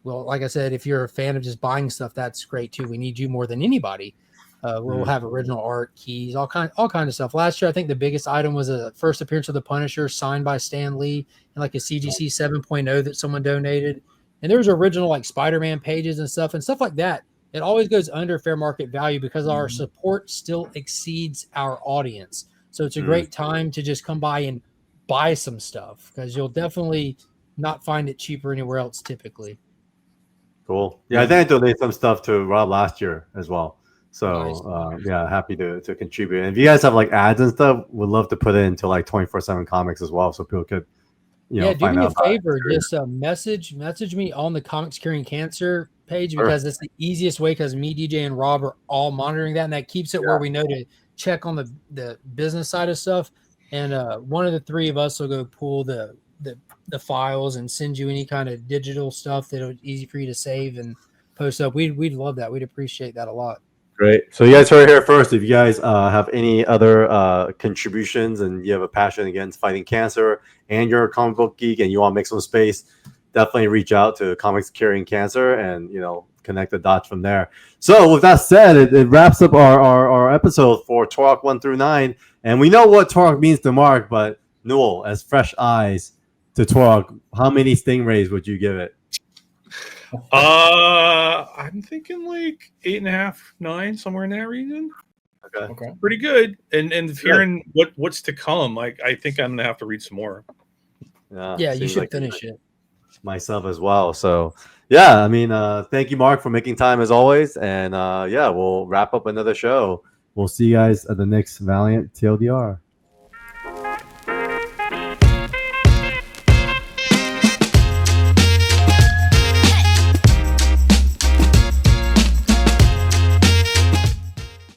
like I said, if you're a fan of just buying stuff, that's great too. We need you more than anybody. We'll have original art, keys, all kind of stuff. Last year, I think the biggest item was a first appearance of the Punisher signed by Stan Lee and like a CGC 7.0 that someone donated. And there was original like Spider-Man pages and stuff like that. It always goes under fair market value because our support still exceeds our audience. So it's a great time to just come by and buy some stuff because you'll definitely not find it cheaper anywhere else typically. Cool. Yeah, I think I donated some stuff to Rob last year as well. So Nice. happy to contribute. And if you guys have like ads and stuff, we'd love to put it into like 24/7 Comics as well, so people could do me a favor. Just message me on the Comics Curing Cancer page because it's the easiest way because me, DJ, and Rob are all monitoring that, and that keeps it where we know to check on the business side of stuff. And one of the three of us will go pull the files and send you any kind of digital stuff that'll easy for you to save and post up. We'd love that. We'd appreciate that a lot. Great. So you guys heard it here first. If you guys have any other contributions and you have a passion against fighting cancer and you're a comic book geek and you want to make some space, definitely reach out to Comics Curing Cancer and, connect the dots from there. So with that said, it wraps up our episode for Turok 1 through 9. And we know what Turok means to Mark, but Newell, as fresh eyes to Turok, how many Stingrays would you give it? I'm thinking like 8.5, 9, somewhere in that region. Okay. Pretty good. And hearing what's to come, like I think I'm gonna have to read some more. Yeah, you should finish it. Myself as well. So yeah, I mean, thank you, Mark, for making time as always. And we'll wrap up another show. We'll see you guys at the next Valiant TLDR.